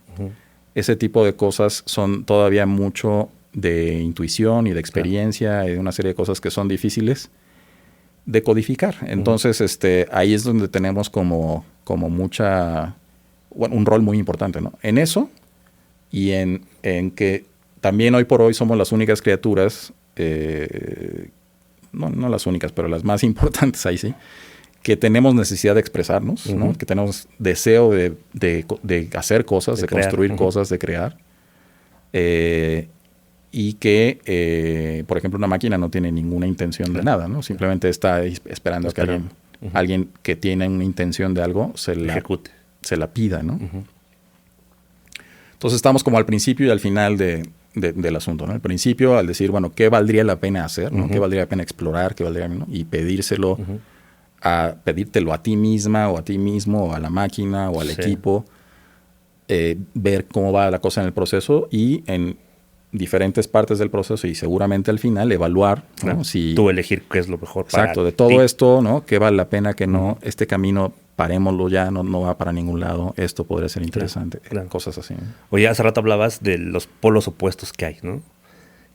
Ese tipo de cosas son todavía mucho de intuición y de experiencia y de una serie de cosas que son difíciles de codificar. Entonces, ahí es donde tenemos como un rol muy importante, ¿no? En eso y en que también hoy por hoy somos las únicas criaturas no las únicas, pero las más importantes ahí sí, que tenemos necesidad de expresarnos, ¿no? Que tenemos deseo de hacer cosas, de construir cosas, de crear. Y que, por ejemplo, una máquina no tiene ninguna intención de nada, ¿no? Simplemente está ahí esperando a que alguien que tiene una intención de algo se la pida, ¿no? Entonces estamos como al principio y al final del asunto, ¿no? Al principio, al decir, bueno, ¿qué valdría la pena hacer? ¿No? ¿Qué valdría la pena explorar? ¿Qué valdría, ¿no? Y pedírtelo pedírtelo a ti misma o a ti mismo o a la máquina o al equipo, ver cómo va la cosa en el proceso y en diferentes partes del proceso y seguramente al final evaluar, ¿no? Si tú elegir qué es lo mejor para exacto, de todo esto, ¿no? ¿Qué vale la pena, que no? Este camino parémoslo ya, no va para ningún lado, esto podría ser interesante, cosas así, ¿no? Oye, hace rato hablabas de los polos opuestos que hay, ¿no?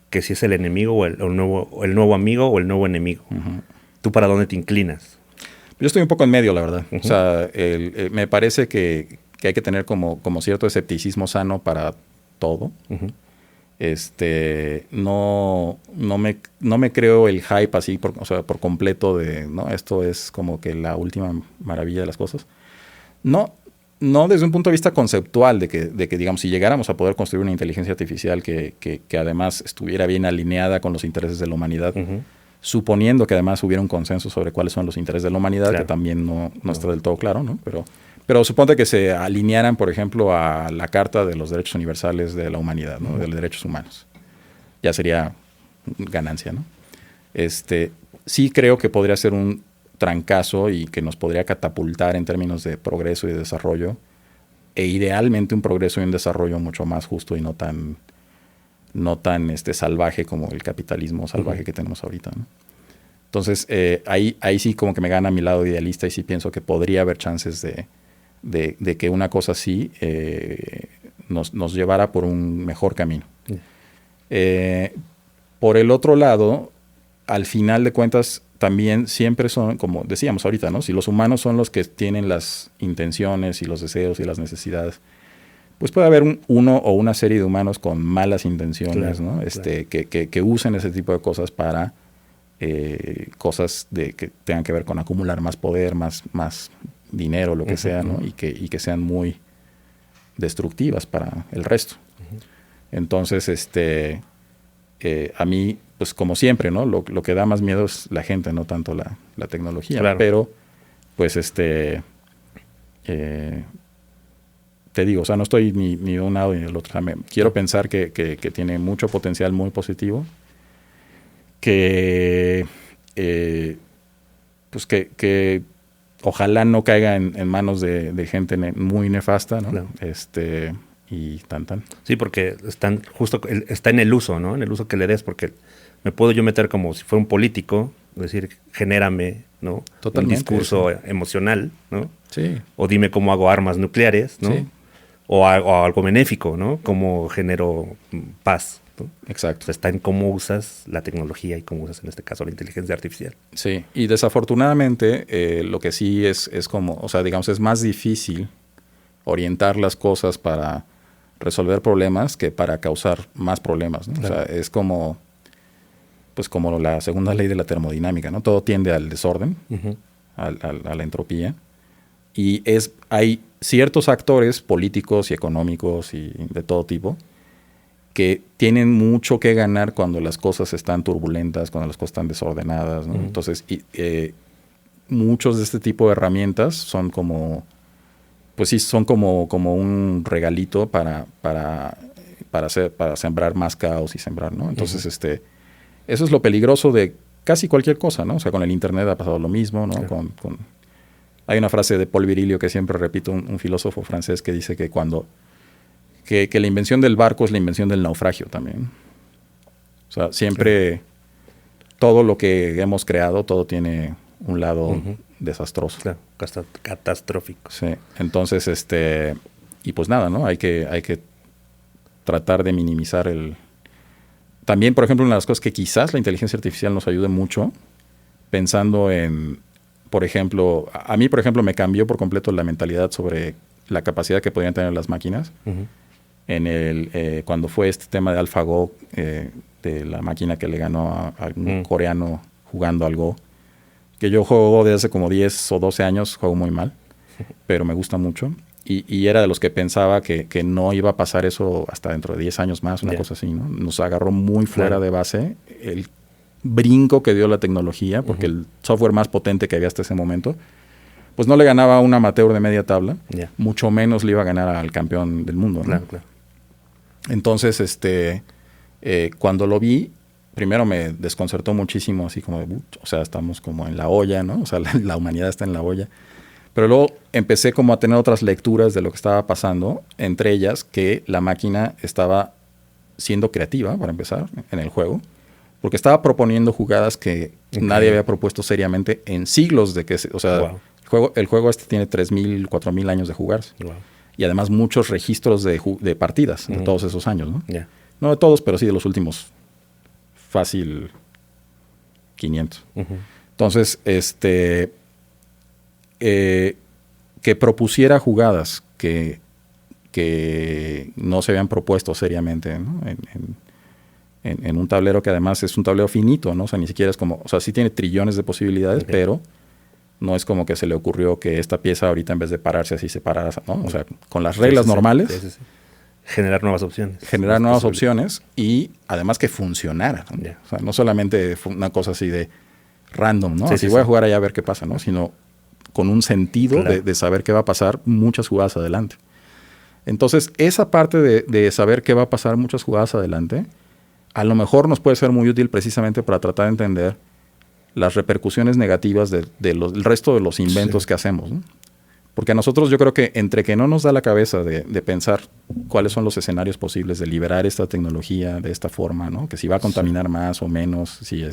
Que si es el enemigo o el nuevo amigo o el nuevo enemigo. ¿Tú para dónde te inclinas? Yo estoy un poco en medio, la verdad. O sea, me parece que hay que tener como cierto escepticismo sano para todo. No me creo el hype así, por completo de, ¿no? Esto es como que la última maravilla de las cosas. No desde un punto de vista conceptual de que digamos, si llegáramos a poder construir una inteligencia artificial que además estuviera bien alineada con los intereses de la humanidad, suponiendo que además hubiera un consenso sobre cuáles son los intereses de la humanidad, que también no está del todo claro, ¿no? Pero suponte que se alinearan, por ejemplo, a la Carta de los Derechos Universales de la Humanidad, ¿no? De los derechos humanos. Ya sería ganancia, ¿no? Sí creo que podría ser un trancazo y que nos podría catapultar en términos de progreso y de desarrollo, e idealmente un progreso y un desarrollo mucho más justo y no tan salvaje como el capitalismo salvaje que tenemos ahorita, ¿no? Entonces, ahí sí como que me gana mi lado idealista y sí pienso que podría haber chances de que una cosa así nos llevara por un mejor camino. Por el otro lado, al final de cuentas, también siempre son, como decíamos ahorita, ¿no? Si los humanos son los que tienen las intenciones y los deseos y las necesidades, pues puede haber uno o una serie de humanos con malas intenciones, ¿no? Que usen ese tipo de cosas para cosas que tengan que ver con acumular más poder, más dinero, lo que sea, ¿no? Y que sean muy destructivas para el resto. Entonces, a mí, pues como siempre, ¿no? Lo que da más miedo es la gente, no tanto la tecnología. Claro. Pero, pues, te digo, o sea, no estoy ni de un lado ni del otro. O sea, quiero pensar que tiene mucho potencial muy positivo, que ojalá no caiga en manos de gente muy nefasta, ¿no? Claro. Y tan. Sí, porque está en el uso, ¿no? En el uso que le des, porque me puedo yo meter como si fuera un político, decir, genérame, ¿no? Totalmente, un discurso emocional, ¿no? Sí. O dime cómo hago armas nucleares, ¿no? Sí. O algo benéfico, ¿no? Cómo genero paz, ¿no? Exacto. O sea, está en cómo usas la tecnología y cómo usas, en este caso, la inteligencia artificial. Sí, y desafortunadamente lo que sí es como, o sea, digamos, es más difícil orientar las cosas para resolver problemas que para causar más problemas, ¿no? Claro. O sea, es como la segunda ley de la termodinámica, ¿no? Todo tiende al desorden, a la entropía, y hay ciertos actores políticos y económicos y de todo tipo que tienen mucho que ganar cuando las cosas están turbulentas, cuando las cosas están desordenadas, ¿no? Entonces, muchos de este tipo de herramientas son como, pues sí, son como un regalito para sembrar más caos y sembrar, ¿no? Entonces, eso es lo peligroso de casi cualquier cosa, ¿no? O sea, con el Internet ha pasado lo mismo, ¿no? Claro. Hay una frase de Paul Virilio que siempre repito, un filósofo francés, que dice que que la invención del barco es la invención del naufragio también. O sea, siempre todo lo que hemos creado, todo tiene un lado desastroso. Claro, catastrófico. Sí, entonces, y pues nada, ¿no? Hay que tratar de minimizar También, por ejemplo, una de las cosas que quizás la inteligencia artificial nos ayude mucho, pensando en, por ejemplo, a mí, por ejemplo, me cambió por completo la mentalidad sobre la capacidad que podían tener las máquinas. Cuando fue este tema de AlphaGo, de la máquina que le ganó a un coreano jugando algo que yo juego desde hace como 10 o 12 años, juego muy mal, pero me gusta mucho. Y era de los que pensaba que no iba a pasar eso hasta dentro de 10 años más, una cosa así, ¿no? Nos agarró muy fuera de base el brinco que dio la tecnología, porque el software más potente que había hasta ese momento, pues no le ganaba a un amateur de media tabla, mucho menos le iba a ganar al campeón del mundo, ¿no? Claro, claro. Entonces, cuando lo vi, primero me desconcertó muchísimo, así como de, o sea, estamos como en la olla, ¿no? O sea, la humanidad está en la olla. Pero luego empecé como a tener otras lecturas de lo que estaba pasando, entre ellas que la máquina estaba siendo creativa, para empezar, en el juego, porque estaba proponiendo jugadas que nadie había propuesto seriamente en siglos de que... O sea, el juego tiene 3.000, 4.000 años de jugarse. Wow. Y además muchos registros de partidas de todos esos años, ¿no? No de todos, pero sí de los últimos fácil 500. Entonces, que propusiera jugadas que no se habían propuesto seriamente, ¿no? En un tablero que además es un tablero finito, ¿no? O sea, ni siquiera es como... O sea, sí tiene trillones de posibilidades, pero no es como que se le ocurrió que esta pieza ahorita en vez de pararse así se parara, ¿no? O sea, con las reglas normales... Sí. Generar nuevas opciones. Generar nuevas opciones y además que funcionara, ¿no? O sea, no solamente una cosa así de random, ¿no? Así voy a jugar allá a ver qué pasa, ¿no? Sino con un sentido de saber qué va a pasar muchas jugadas adelante. Entonces, esa parte de saber qué va a pasar muchas jugadas adelante, a lo mejor nos puede ser muy útil precisamente para tratar de entender las repercusiones negativas del resto de los inventos que hacemos, ¿no? Porque a nosotros yo creo que entre que no nos da la cabeza de pensar cuáles son los escenarios posibles de liberar esta tecnología de esta forma, ¿no? Que si va a contaminar más o menos, si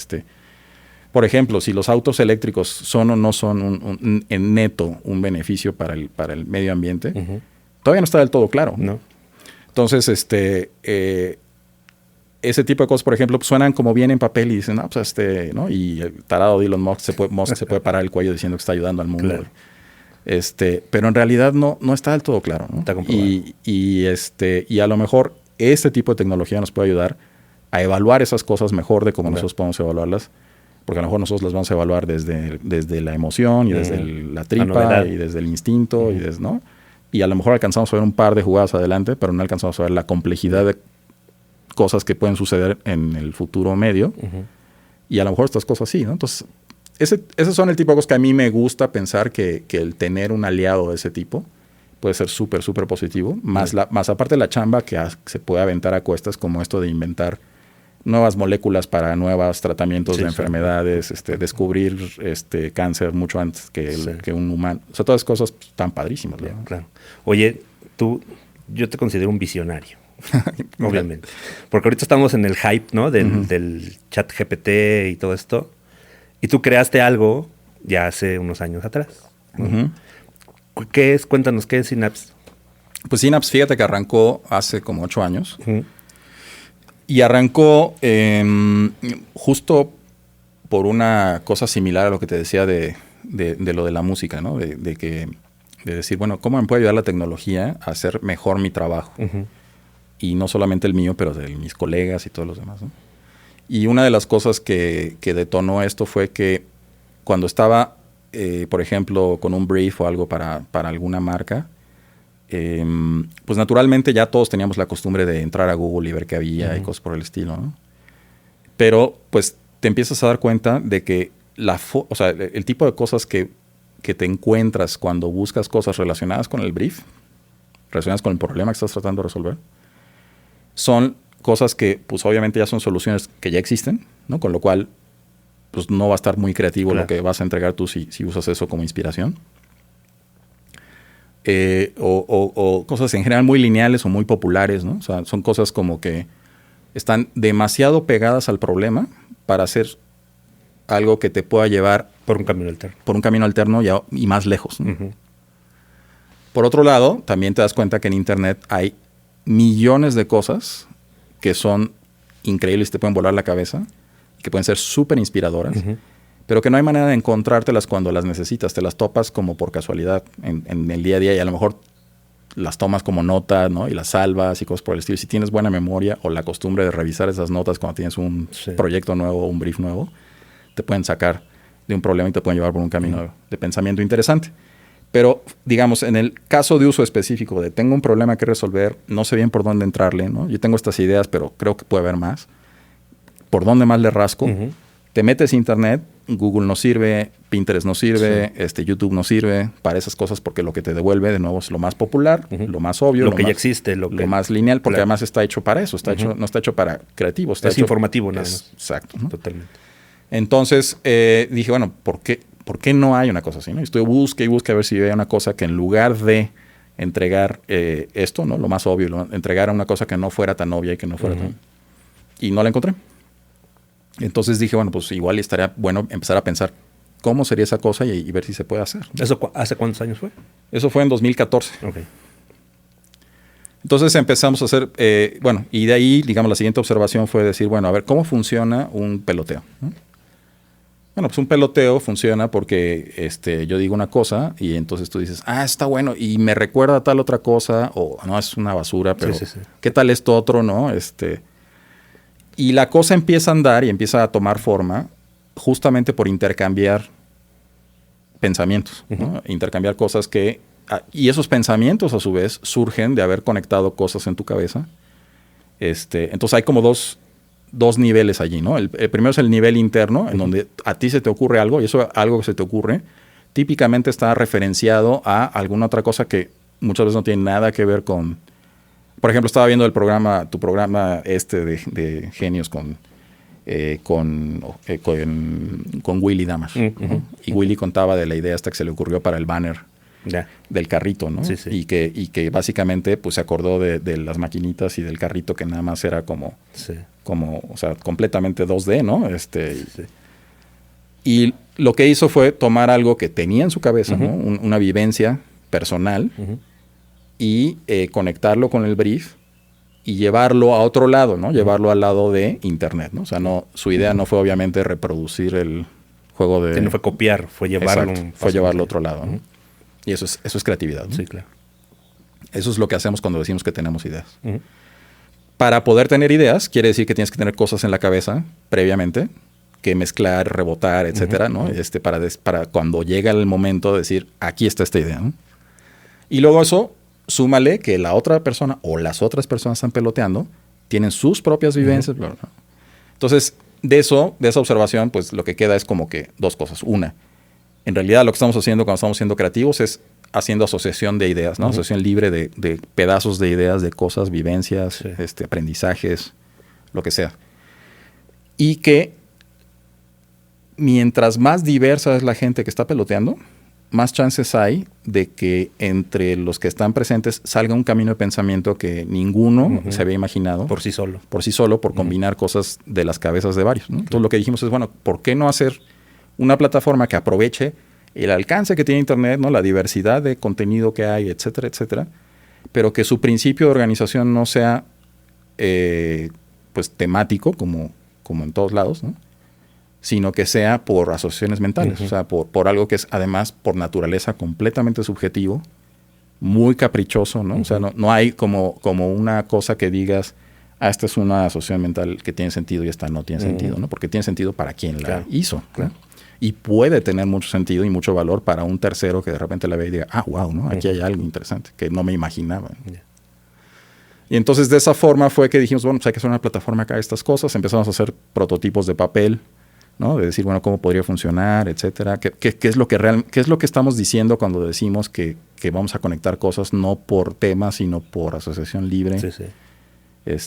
por ejemplo, si los autos eléctricos son o no son en neto un beneficio para el medio ambiente, todavía no está del todo claro. No. Entonces, ese tipo de cosas, por ejemplo, suenan como bien en papel y dicen, no, pues ¿no? Y el tarado de Elon Musk se puede parar el cuello diciendo que está ayudando al mundo. Claro. Pero en realidad no está del todo claro, ¿no? Está comprobado. Y a lo mejor este tipo de tecnología nos puede ayudar a evaluar esas cosas mejor de cómo nosotros podemos evaluarlas, porque a lo mejor nosotros las vamos a evaluar desde la emoción y desde la tripa y desde el instinto ¿no? Y a lo mejor alcanzamos a ver un par de jugadas adelante, pero no alcanzamos a ver la complejidad de cosas que pueden suceder en el futuro medio. Y a lo mejor estas cosas sí, ¿no? Entonces, esos son el tipo de cosas que a mí me gusta pensar que el tener un aliado de ese tipo puede ser súper, súper positivo. Más aparte de la chamba que se puede aventar a cuestas, como esto de inventar nuevas moléculas para nuevos tratamientos de enfermedades, descubrir cáncer mucho antes que un humano. O sea, todas cosas están padrísimas, ¿no? Claro. Oye, yo te considero un visionario. Obviamente. Porque ahorita estamos en el hype, ¿no? Del chat GPT y todo esto. Y tú creaste algo ya hace unos años atrás, ¿no? ¿Qué es? Cuéntanos, ¿qué es Synapse? Pues Synapse, fíjate que arrancó hace como 8 años. Y arrancó justo por una cosa similar a lo que te decía de lo de la música, ¿no? De decir, bueno, ¿cómo me puede ayudar la tecnología a hacer mejor mi trabajo? Y no solamente el mío, pero de mis colegas y todos los demás, ¿no? Y una de las cosas que detonó esto fue que cuando estaba, por ejemplo, con un brief o algo para alguna marca, pues naturalmente ya todos teníamos la costumbre de entrar a Google y ver qué había y cosas por el estilo, ¿no? Pero pues te empiezas a dar cuenta de que o sea, el tipo de cosas que te encuentras cuando buscas cosas relacionadas con el brief, relacionadas con el problema que estás tratando de resolver, son cosas que pues obviamente ya son soluciones que ya existen, ¿no? Con lo cual pues no va a estar muy creativo lo que vas a entregar tú si usas eso como inspiración. O cosas en general muy lineales o muy populares, ¿no? O sea, son cosas como que están demasiado pegadas al problema para hacer algo que te pueda llevar por un camino alterno. Por un camino alterno y más lejos, ¿no? Por otro lado, también te das cuenta que en Internet hay millones de cosas que son increíbles, te pueden volar la cabeza, que pueden ser súper inspiradoras, pero que no hay manera de encontrártelas cuando las necesitas. Te las topas como por casualidad en el día a día y a lo mejor las tomas como nota, ¿no? Y las salvas y cosas por el estilo. Si tienes buena memoria o la costumbre de revisar esas notas cuando tienes un proyecto nuevo o un brief nuevo, te pueden sacar de un problema y te pueden llevar por un camino de pensamiento interesante. Pero, digamos, en el caso de uso específico de tengo un problema que resolver, no sé bien por dónde entrarle, ¿no? Yo tengo estas ideas, pero creo que puede haber más. ¿Por dónde más le rasco? Te metes a internet, Google no sirve, Pinterest no sirve, YouTube no sirve para esas cosas porque lo que te devuelve de nuevo es lo más popular, lo más obvio. Lo que ya existe. Lo más lineal, porque además está hecho para eso. No está hecho para creativos. Es informativo nada más. Exacto. ¿no? Totalmente. Entonces dije, bueno, ¿por qué no hay una cosa así? ¿no? Estoy busque a ver si hay una cosa que en lugar de entregar esto, ¿no? Lo más obvio, entregar a una cosa que no fuera tan obvia y que no fuera tan... Y no la encontré. Entonces dije, bueno, pues igual estaría bueno empezar a pensar cómo sería esa cosa y ver si se puede hacer. ¿no? ¿Eso hace cuántos años fue? Eso fue en 2014. Ok. Entonces empezamos a hacer, y de ahí, digamos, la siguiente observación fue decir, bueno, a ver, ¿cómo funciona un peloteo? ¿no? Bueno, pues un peloteo funciona porque yo digo una cosa y entonces tú dices, está bueno, y me recuerda a tal otra cosa, o no, es una basura, pero sí. ¿qué tal esto otro, no? Y la cosa empieza a andar y empieza a tomar forma justamente por intercambiar pensamientos, ¿no? Intercambiar cosas que... Y esos pensamientos, a su vez, surgen de haber conectado cosas en tu cabeza. Entonces hay como dos niveles allí, ¿no? El primero es el nivel interno, en donde a ti se te ocurre algo, y eso algo que se te ocurre, típicamente está referenciado a alguna otra cosa que muchas veces no tiene nada que ver con... Por ejemplo, estaba viendo tu programa de Genios con Willy Damas. ¿no? Y Willy contaba de la idea hasta que se le ocurrió para el banner del carrito, ¿no? Sí. Y que básicamente pues se acordó de las maquinitas y del carrito que nada más era como o sea, completamente 2D, ¿no? Y lo que hizo fue tomar algo que tenía en su cabeza, ¿no? Una vivencia personal y conectarlo con el brief y llevarlo a otro lado, ¿no? Llevarlo al lado de internet, ¿no? O sea, su idea no fue obviamente reproducir el juego de... Que no fue copiar, fue llevarlo... Exacto, fue llevarlo a otro lado, ¿no? Y eso es creatividad, ¿no? Sí, claro. Eso es lo que hacemos cuando decimos que tenemos ideas. Para poder tener ideas, quiere decir que tienes que tener cosas en la cabeza previamente, que mezclar, rebotar, etcétera, ¿no? Para cuando llega el momento de decir, aquí está esta idea, ¿no? Y luego eso, súmale que la otra persona o las otras personas están peloteando, tienen sus propias vivencias, bla, bla. Entonces, de esa observación, pues lo que queda es como que dos cosas. Una, en realidad lo que estamos haciendo cuando estamos siendo creativos es haciendo asociación de ideas, ¿no? Asociación libre de pedazos de ideas, de cosas, vivencias, aprendizajes, lo que sea. Y que mientras más diversa es la gente que está peloteando, más chances hay de que entre los que están presentes salga un camino de pensamiento que ninguno se había imaginado. Por sí solo. Por combinar cosas de las cabezas de varios, ¿no? Entonces lo que dijimos es, bueno, ¿por qué no hacer una plataforma que aproveche el alcance que tiene Internet, ¿no? La diversidad de contenido que hay, etcétera, etcétera, pero que su principio de organización no sea pues temático como en todos lados, ¿no? Sino que sea por asociaciones mentales, o sea, por algo que es además por naturaleza completamente subjetivo, muy caprichoso, ¿no? O sea, no hay como una cosa que digas, esta es una asociación mental que tiene sentido y esta no tiene sentido, ¿no? Porque tiene sentido para quien la hizo, ¿no? Y puede tener mucho sentido y mucho valor para un tercero que de repente la ve y diga, wow, ¿no? Aquí hay algo interesante que no me imaginaba. Y entonces de esa forma fue que dijimos, bueno, pues hay que hacer una plataforma acá de estas cosas. Empezamos a hacer prototipos de papel, ¿no? De decir, bueno, cómo podría funcionar, etcétera. ¿Qué es lo que estamos diciendo cuando decimos que vamos a conectar cosas no por tema, sino por asociación libre? Sí.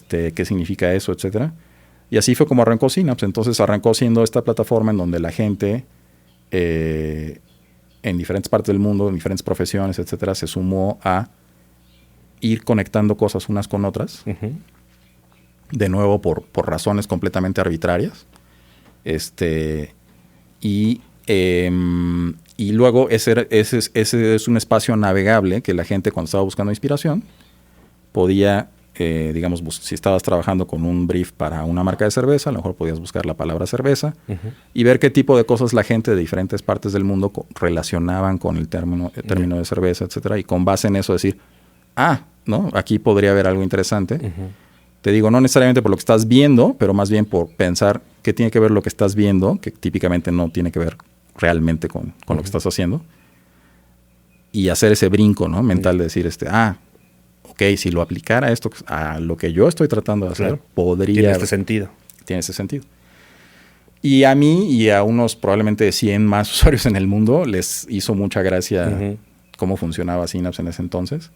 ¿Qué significa eso, etcétera? Y así fue como arrancó Synapse. Entonces arrancó siendo esta plataforma en donde la gente en diferentes partes del mundo, en diferentes profesiones, etcétera, se sumó a ir conectando cosas unas con otras. De nuevo, por razones completamente arbitrarias. Y luego ese es un espacio navegable que la gente cuando estaba buscando inspiración podía, digamos, si estabas trabajando con un brief para una marca de cerveza, a lo mejor podías buscar la palabra cerveza y ver qué tipo de cosas la gente de diferentes partes del mundo relacionaban con el término de cerveza, etcétera, y con base en eso decir, ¿no? Aquí podría haber algo interesante. Te digo, no necesariamente por lo que estás viendo, pero más bien por pensar qué tiene que ver lo que estás viendo, que típicamente no tiene que ver realmente con lo que estás haciendo, y hacer ese brinco, ¿no? Mental de decir, ok, si lo aplicara esto a lo que yo estoy tratando de hacer, podría... Tiene este sentido. Tiene ese sentido. Y a mí y a unos probablemente 100 más usuarios en el mundo les hizo mucha gracia cómo funcionaba Synapse en ese entonces,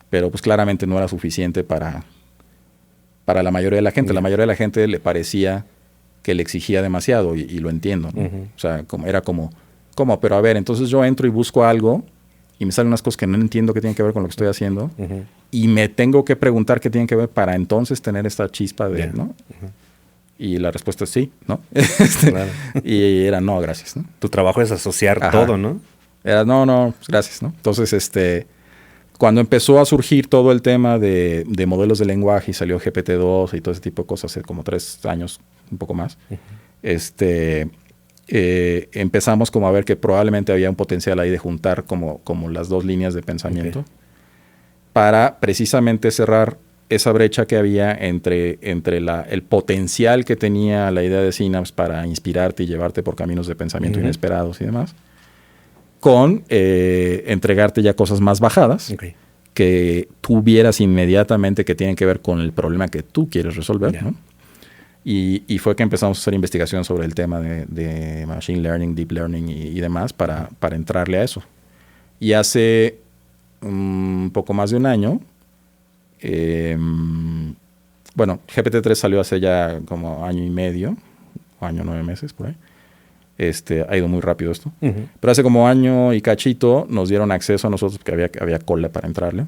pero pues claramente no era suficiente para la mayoría de la gente. La mayoría de la gente le parecía que le exigía demasiado y lo entiendo, ¿no? O sea, era como, pero a ver, entonces yo entro y busco algo y me salen unas cosas que no entiendo que tienen que ver con lo que estoy haciendo y me tengo que preguntar qué tienen que ver para entonces tener esta chispa de, ¿no? Y la respuesta es sí, ¿no? Claro. Y era no, gracias, ¿no? Tu trabajo es asociar todo, ¿no? Era no, gracias, ¿no? Entonces, cuando empezó a surgir todo el tema de modelos de lenguaje y salió GPT-2 y todo ese tipo de cosas hace como 3 años, un poco más, empezamos como a ver que probablemente había un potencial ahí de juntar como las dos líneas de pensamiento para precisamente cerrar esa brecha que había entre el potencial que tenía la idea de Synapse para inspirarte y llevarte por caminos de pensamiento inesperados y demás, con entregarte ya cosas más bajadas que tú vieras inmediatamente que tienen que ver con el problema que tú quieres resolver, ¿no? Y fue que empezamos a hacer investigación sobre el tema de Machine Learning, Deep Learning y demás para entrarle a eso. Y hace un poco más de un año, GPT-3 salió hace ya como año y medio, año 9 meses por ahí. Ha ido muy rápido esto. Pero hace como año y cachito nos dieron acceso a nosotros porque había cola para entrarle.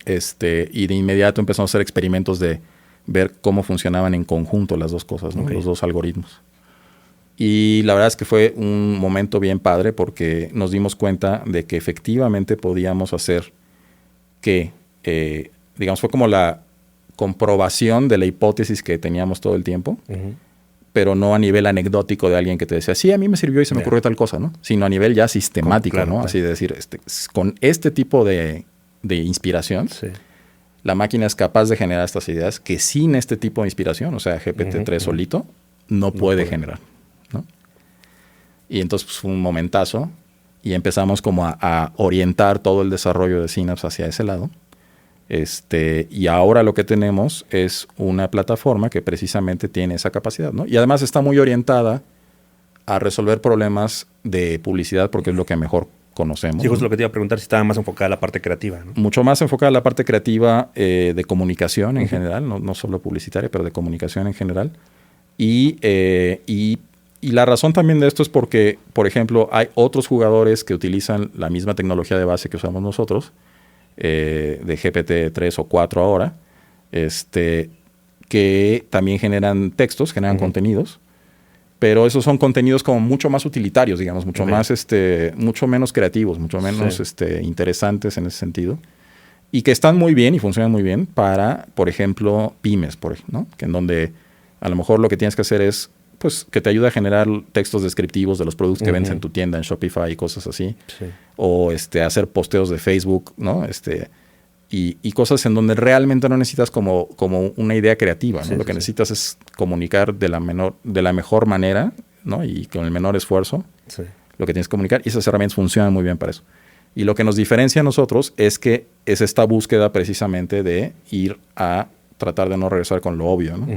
Y de inmediato empezamos a hacer experimentos de ver cómo funcionaban en conjunto las dos cosas, ¿no? Los dos algoritmos. Y la verdad es que fue un momento bien padre porque nos dimos cuenta de que efectivamente podíamos hacer que, digamos, fue como la comprobación de la hipótesis que teníamos todo el tiempo, pero no a nivel anecdótico de alguien que te decía, sí, a mí me sirvió y se me ocurrió tal cosa, ¿no? Sino a nivel ya sistemático, claro, ¿no? Claro. Así de decir, con este tipo de inspiración, la máquina es capaz de generar estas ideas que sin este tipo de inspiración, o sea, GPT-3 solito, no puede generar, ¿no? Y entonces pues, fue un momentazo y empezamos como a orientar todo el desarrollo de Synapse hacia ese lado. Y ahora lo que tenemos es una plataforma que precisamente tiene esa capacidad, ¿no? Y además está muy orientada a resolver problemas de publicidad porque es lo que mejor conocemos. Sí, justo lo que te iba a preguntar, si estaba más enfocada a la parte creativa, ¿no? Mucho más enfocada a la parte creativa de comunicación en general, no solo publicitaria, pero de comunicación en general. Y la razón también de esto es porque, por ejemplo, hay otros jugadores que utilizan la misma tecnología de base que usamos nosotros, de GPT-3 o 4 ahora, que también generan textos, generan contenidos, pero esos son contenidos como mucho más utilitarios, digamos, mucho más, mucho menos creativos, mucho menos interesantes en ese sentido, y que están muy bien y funcionan muy bien para, por ejemplo, pymes, ¿no? Que en donde a lo mejor lo que tienes que hacer es pues que te ayuda a generar textos descriptivos de los productos que vendes en tu tienda, en Shopify y cosas así. O hacer posteos de Facebook, ¿no? Y cosas en donde realmente no necesitas como una idea creativa, ¿no? Lo que necesitas es comunicar de la mejor manera, ¿no? Y con el menor esfuerzo lo que tienes que comunicar. Y esas herramientas funcionan muy bien para eso. Y lo que nos diferencia a nosotros es que es esta búsqueda precisamente de ir a tratar de no regresar con lo obvio, ¿no?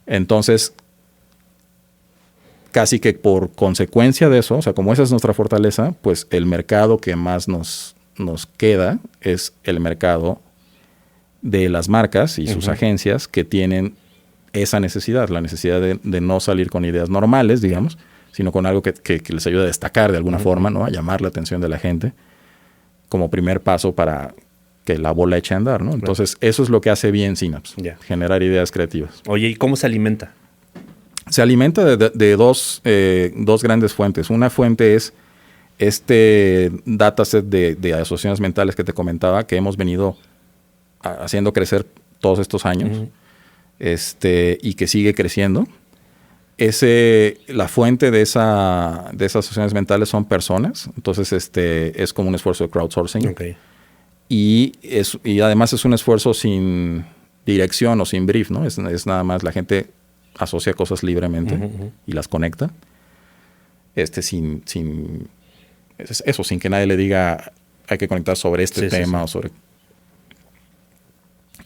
Entonces, casi que por consecuencia de eso, o sea, como esa es nuestra fortaleza, pues el mercado que más nos queda es el mercado de las marcas y sus agencias que tienen esa necesidad, la necesidad de no salir con ideas normales, digamos, sino con algo que les ayude a destacar de alguna forma, ¿no? A llamar la atención de la gente como primer paso para que la bola eche a andar, ¿no? Entonces, eso es lo que hace bien Synapse, generar ideas creativas. Oye, ¿y cómo se alimenta? Se alimenta de dos grandes fuentes. Una fuente es dataset de asociaciones mentales que te comentaba, que hemos venido haciendo crecer todos estos años, y que sigue creciendo. La fuente de esas asociaciones mentales son personas. Entonces, es como un esfuerzo de crowdsourcing. Y además es un esfuerzo sin dirección o sin brief, ¿no? Es nada más la gente asocia cosas libremente y las conecta. Sin que nadie le diga hay que conectar sobre este tema o sobre...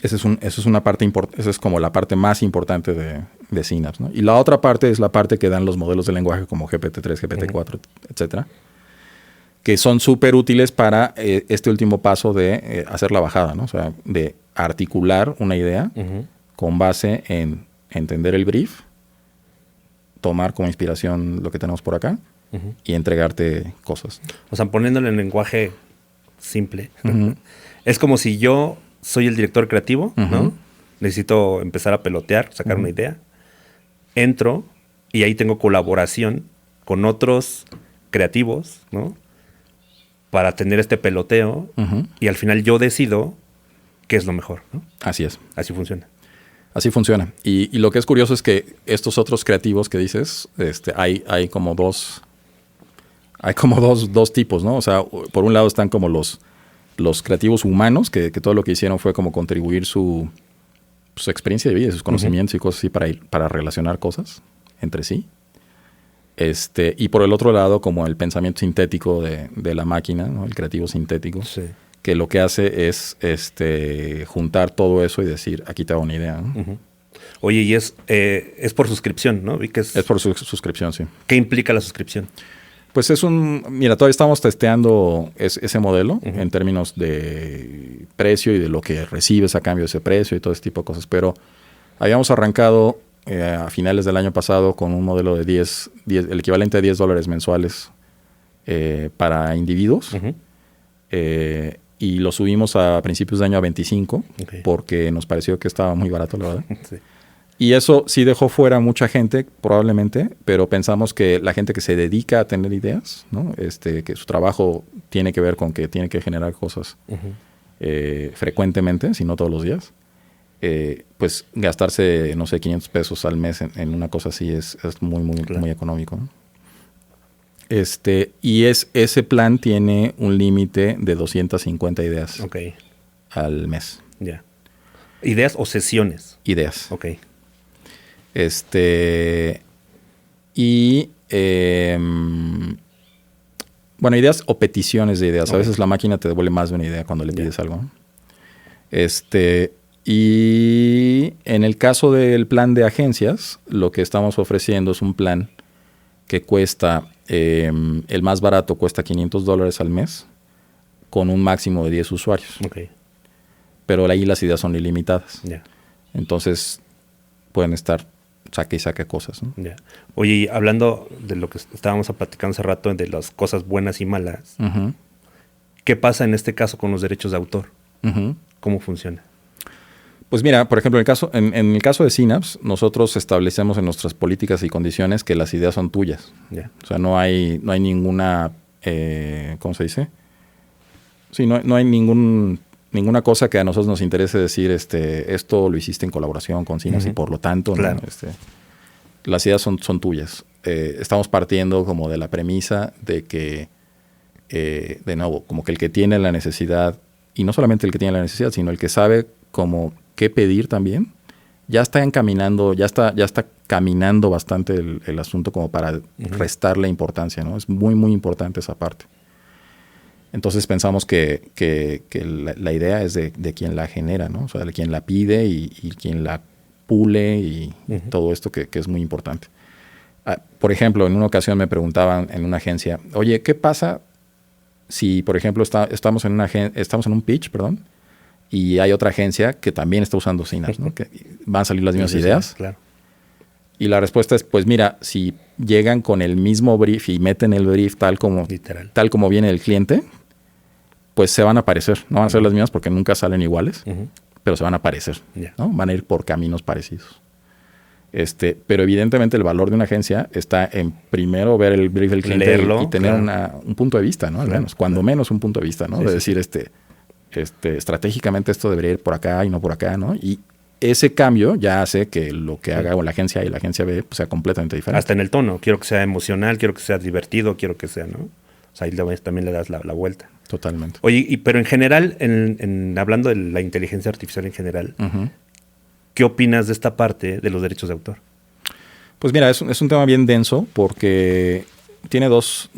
Esa es como la parte más importante de Synapse, ¿no? Y la otra parte es la parte que dan los modelos de lenguaje como GPT-3, GPT-4, etcétera, que son súper útiles para este último paso de hacer la bajada, ¿no? O sea, de articular una idea con base en entender el brief, tomar como inspiración lo que tenemos por acá y entregarte cosas. O sea, poniéndole en lenguaje simple. Es como si yo soy el director creativo, ¿no? Necesito empezar a pelotear, sacar una idea. Entro y ahí tengo colaboración con otros creativos, ¿no? Para tener este peloteo y al final yo decido qué es lo mejor, ¿no? Así es. Así funciona. Así funciona. Y lo que es curioso es que estos otros creativos que dices, hay como dos tipos, ¿no? O sea, por un lado están como los creativos humanos, que todo lo que hicieron fue como contribuir su experiencia de vida, sus conocimientos y cosas así para relacionar cosas entre sí. Y por el otro lado, como el pensamiento sintético de la máquina, ¿no? El creativo sintético, que lo que hace es juntar todo eso y decir, aquí te hago una idea, ¿no? Oye, y es por suscripción, ¿no? Vi que es por suscripción, sí. ¿Qué implica la suscripción? Pues mira, todavía estamos testeando ese modelo en términos de precio y de lo que recibes a cambio de ese precio y todo ese tipo de cosas. Pero habíamos arrancado a finales del año pasado con un modelo de el equivalente a $10 mensuales para individuos. Y lo subimos a principios de año a 25 porque nos pareció que estaba muy barato, la verdad. Sí. Y eso sí dejó fuera mucha gente, probablemente, pero pensamos que la gente que se dedica a tener ideas, ¿no? Que su trabajo tiene que ver con que tiene que generar cosas frecuentemente, si no todos los días, pues gastarse, no sé, $500 al mes en una cosa así es muy, muy, muy económico, ¿no? Y ese plan tiene un límite de 250 ideas al mes. Ya. ¿Ideas o sesiones? Ideas. Ok. Bueno, ideas o peticiones de ideas. A veces la máquina te devuelve más de una idea cuando le pides algo, ¿no? Y en el caso del plan de agencias, lo que estamos ofreciendo es un plan que cuesta, el más barato cuesta $500 al mes, con un máximo de 10 usuarios. Pero ahí las ideas son ilimitadas. Entonces, pueden estar saque y saque cosas, ¿no? Oye, y hablando de lo que estábamos platicando hace rato, de las cosas buenas y malas, ¿qué pasa en este caso con los derechos de autor? ¿Cómo funciona? Pues mira, por ejemplo, en el caso de Synapse, nosotros establecemos en nuestras políticas y condiciones que las ideas son tuyas. O sea, no hay ninguna, ¿cómo se dice? Sí, no hay ninguna cosa que a nosotros nos interese decir, esto lo hiciste en colaboración con Synapse y por lo tanto, claro, ¿no? Las ideas son tuyas. Estamos partiendo como de la premisa de que, de nuevo, como que el que tiene la necesidad, y no solamente el que tiene la necesidad, sino el que sabe como qué pedir también, ya está encaminando, ya está caminando bastante el asunto como para restarle importancia, ¿no? Es muy, muy importante esa parte. Entonces pensamos que la idea es de quien la genera, ¿no? O sea, de quien la pide y quien la pule y todo esto que es muy importante. Por ejemplo, en una ocasión me preguntaban en una agencia, oye, ¿qué pasa si, por ejemplo, estamos en un pitch, y hay otra agencia que también está usando Synapse, ¿no? Que van a salir las mismas ideas? Claro. Y la respuesta es, pues mira, si llegan con el mismo brief y meten el brief tal como viene el cliente, pues se van a parecer. No van a ser las mismas porque nunca salen iguales, pero se van a parecer, ¿no? Van a ir por caminos parecidos. Pero evidentemente el valor de una agencia está en primero ver el brief del cliente, leerlo, y tener un punto de vista, ¿no? Al menos, cuando menos un punto de vista, ¿no? De decir, estratégicamente esto debería ir por acá y no por acá, ¿no? Y ese cambio ya hace que lo que haga la agencia A y la agencia B pues, sea completamente diferente. Hasta en el tono. Quiero que sea emocional, quiero que sea divertido, quiero que sea, ¿no? O sea, ahí también le das la vuelta. Totalmente. Oye, pero en general, hablando de la inteligencia artificial en general, ¿qué opinas de esta parte de los derechos de autor? Pues mira, es un tema bien denso porque tiene dos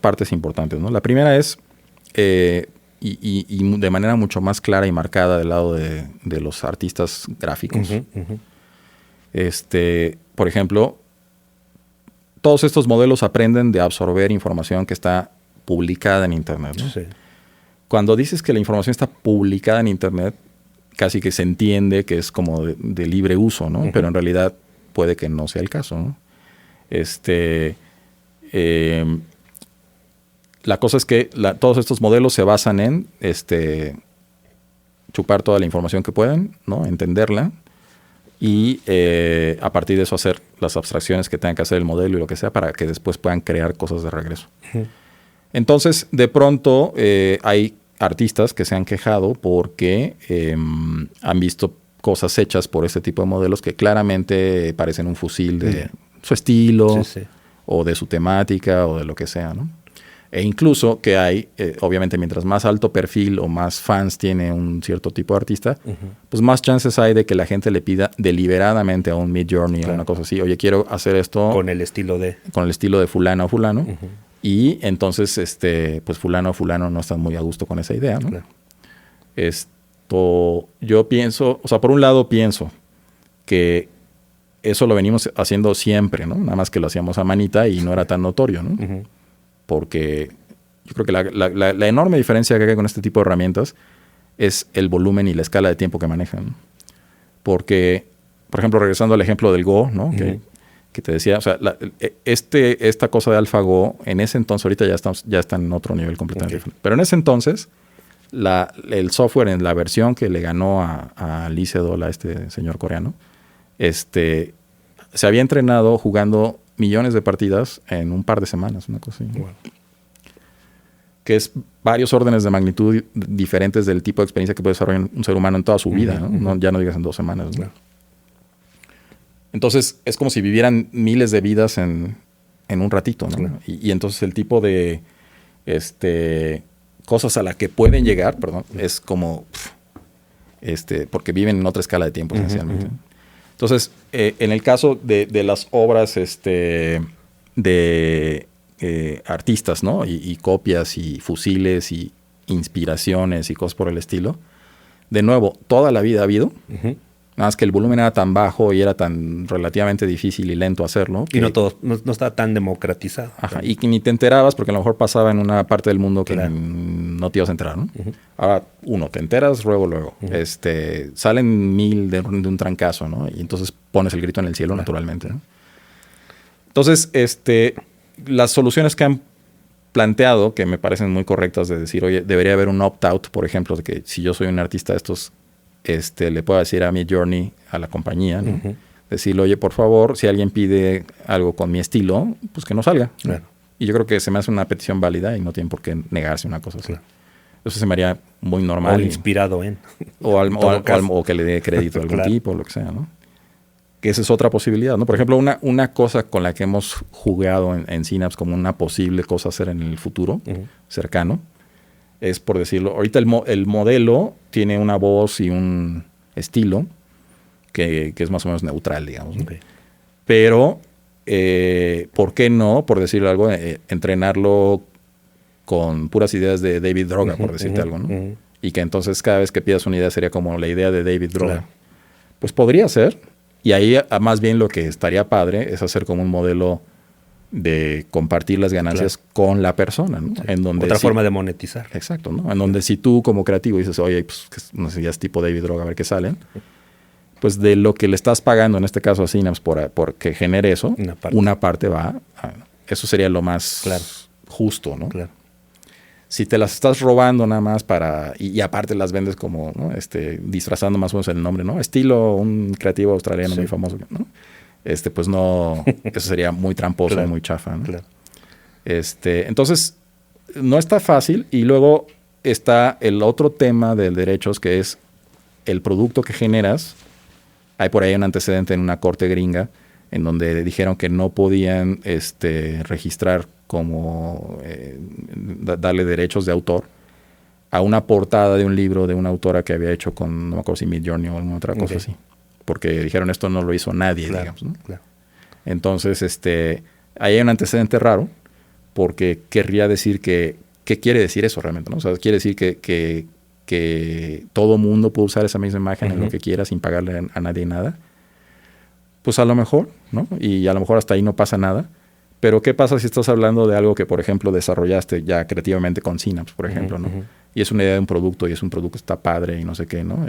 partes importantes, ¿no? La primera es, y de manera mucho más clara y marcada del lado de los artistas gráficos. Por ejemplo, todos estos modelos aprenden de absorber información que está publicada en Internet, ¿no? Sí. Cuando dices que la información está publicada en Internet, casi que se entiende que es como de libre uso, ¿no? Pero en realidad puede que no sea el caso, ¿no? La cosa es que todos estos modelos se basan en chupar toda la información que pueden, ¿no? Entenderla y a partir de eso hacer las abstracciones que tengan que hacer el modelo y lo que sea para que después puedan crear cosas de regreso. Entonces, de pronto hay artistas que se han quejado porque han visto cosas hechas por este tipo de modelos que claramente parecen un fusil de su estilo o de su temática o de lo que sea, ¿no? E incluso que hay, obviamente, mientras más alto perfil o más fans tiene un cierto tipo de artista, pues más chances hay de que la gente le pida deliberadamente a un Midjourney o una cosa así, oye, quiero hacer esto con el estilo de fulano o fulano. Y entonces, pues fulano o fulano no están muy a gusto con esa idea, ¿no? Claro. Yo pienso, o sea, por un lado pienso que eso lo venimos haciendo siempre, ¿no? Nada más que lo hacíamos a manita y no era tan notorio, ¿no? Porque yo creo que la enorme diferencia que hay con este tipo de herramientas es el volumen y la escala de tiempo que manejan, ¿no? Porque, por ejemplo, regresando al ejemplo del Go, ¿no? Que te decía, o sea, esta cosa de AlphaGo, en ese entonces, ahorita ya está en otro nivel completamente diferente. Pero en ese entonces, el software en la versión que le ganó a Lee Sedol, a este señor coreano, se había entrenado jugando millones de partidas en un par de semanas, una cosa así. Wow. Que es varios órdenes de magnitud diferentes del tipo de experiencia que puede desarrollar un ser humano en toda su vida, ¿no? Ya no digas en 2 semanas, ¿no? Claro. Entonces, es como si vivieran miles de vidas en un ratito, ¿no? Claro. Y entonces el tipo de cosas a las que pueden llegar, es como... porque viven en otra escala de tiempo, esencialmente. Entonces, en el caso de las obras de artistas, ¿no? Y copias y fusiles y inspiraciones y cosas por el estilo, de nuevo, toda la vida ha habido... Nada más que el volumen era tan bajo y era tan relativamente difícil y lento hacerlo. Y no estaba tan democratizado. Ajá, y que ni te enterabas porque a lo mejor pasaba en una parte del mundo que no te ibas a enterar, ¿no? Ahora, te enteras luego. Salen 1000 de un trancazo, ¿no? Y entonces pones el grito en el cielo naturalmente, ¿no? Entonces, las soluciones que han planteado, que me parecen muy correctas, de decir, oye, debería haber un opt-out, por ejemplo, de que si yo soy un artista de estos... le puedo decir a Midjourney, a la compañía, ¿no? Decirle, oye, por favor, si alguien pide algo con mi estilo, pues que no salga. Claro. Y yo creo que se me hace una petición válida y no tienen por qué negarse una cosa así. Claro. Eso se me haría muy normal. O inspirado en. O que le dé crédito a algún tipo, o lo que sea, ¿no? Que esa es otra posibilidad, ¿no? Por ejemplo, una cosa con la que hemos jugado en Synapse como una posible cosa a hacer en el futuro cercano, es por decirlo, ahorita el modelo tiene una voz y un estilo que es más o menos neutral, digamos, ¿no? Pero, ¿por qué no, por decirlo algo, entrenarlo con puras ideas de David Droga, por decirte algo, ¿no? Y que entonces cada vez que pidas una idea sería como la idea de David Droga. Claro. Pues podría ser, y ahí más bien lo que estaría padre es hacer como un modelo de compartir las ganancias con la persona, ¿no? Sí. En donde otra forma de monetizar. Exacto, ¿no? En donde si tú como creativo dices, oye, pues unas ideas tipo David Droga, a ver qué salen, pues de lo que le estás pagando, en este caso a Synapse, por que genere eso, una parte va a... Eso sería lo más justo, ¿no? Claro. Si te las estás robando nada más para... Y aparte las vendes como, ¿no? Disfrazando más o menos el nombre, ¿no? Estilo un creativo australiano muy famoso, ¿no? Pues no, eso sería muy tramposo, muy chafa, ¿no? Claro. Entonces, no está fácil. Y luego está el otro tema de derechos, que es el producto que generas. Hay por ahí un antecedente en una corte gringa en donde dijeron que no podían registrar como darle derechos de autor a una portada de un libro de una autora que había hecho con, no me acuerdo si Midjourney o alguna otra cosa así. porque dijeron esto no lo hizo nadie, Claro, digamos, ¿no? claro. Entonces, ahí hay un antecedente raro, porque querría decir ¿qué quiere decir eso realmente, ¿no? O sea, quiere decir que todo mundo puede usar esa misma imagen en lo que quiera sin pagarle a nadie nada. Pues a lo mejor, ¿no? Y a lo mejor hasta ahí no pasa nada. Pero ¿qué pasa si estás hablando de algo que, por ejemplo, desarrollaste ya creativamente con Synapse, por ejemplo, ¿no? Y es una idea de un producto y es un producto que está padre y no sé qué, ¿no?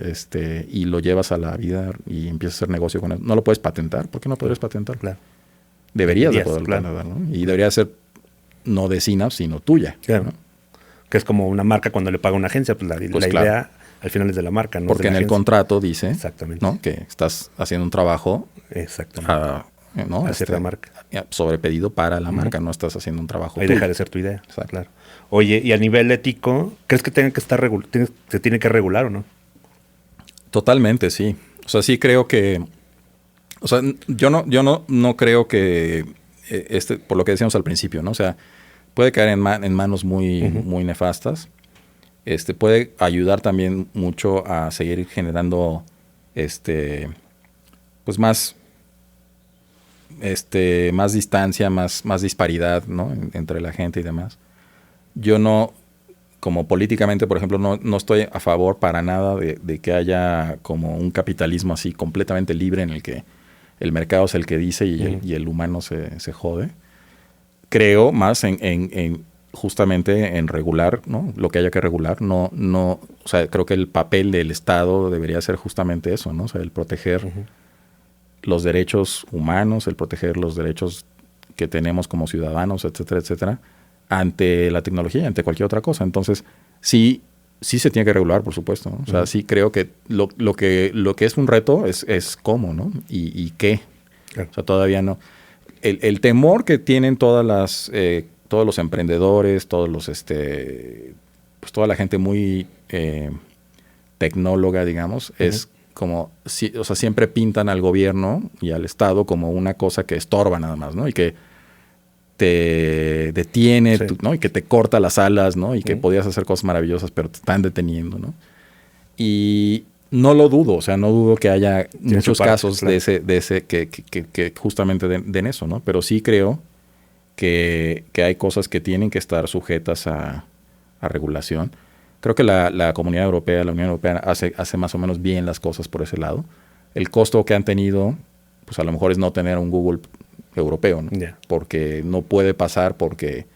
Y lo llevas a la vida y empiezas a hacer negocio con él. No lo puedes patentar. ¿Por qué no podrías patentar? Claro. Deberías de poderlo patentar, ¿no? Y debería ser no de Synapse, sino tuya. Claro. ¿no? Que es como una marca cuando le paga a una agencia, pues la Pues idea al final es de la marca, no porque es de en la el agencia. contrato dice, Exactamente. ¿no? Que estás haciendo un trabajo Exactamente. ¿no? Hacer la marca. sobre pedido para la marca, no estás haciendo un trabajo Ahí tuyo. deja de ser tu idea. Exacto. Claro. Oye, y a nivel ético, ¿crees que tenga que estar se tiene que regular o no? Totalmente, sí. O sea, sí creo que... O sea, yo no creo que... por lo que decíamos al principio, ¿no? O sea, puede caer en manos muy, muy nefastas. Puede ayudar también mucho a seguir generando pues más distancia, más disparidad, ¿no? entre la gente y demás. Yo no, como políticamente, por ejemplo, no estoy a favor para nada de que haya como un capitalismo así completamente libre en el que el mercado es el que dice y el humano se jode. Creo más en justamente en regular, ¿no? Lo que haya que regular. No, o sea, creo que el papel del Estado debería ser justamente eso, ¿no? O sea, el proteger los derechos humanos, el proteger los derechos que tenemos como ciudadanos, etcétera, etcétera, ante la tecnología y ante cualquier otra cosa. Entonces, sí se tiene que regular, por supuesto, ¿no? O sea, sí creo que lo que es un reto es cómo, ¿no? Y qué. Claro. O sea, todavía no. El temor que tienen todos los emprendedores, todos los pues toda la gente muy tecnóloga, digamos, es como, o sea, siempre pintan al gobierno y al Estado como una cosa que estorba nada más, ¿no? Y que te detiene, ¿no? Y que te corta las alas, ¿no? Y que podías hacer cosas maravillosas, pero te están deteniendo, ¿no? Y no lo dudo, o sea, no dudo que haya muchos casos de ese que justamente den eso, ¿no? Pero sí creo que hay cosas que tienen que estar sujetas a regulación. Creo que la Comunidad Europea, la Unión Europea hace más o menos bien las cosas por ese lado. El costo que han tenido, pues a lo mejor es no tener un Google europeo, ¿no? Yeah. Porque no puede pasar, porque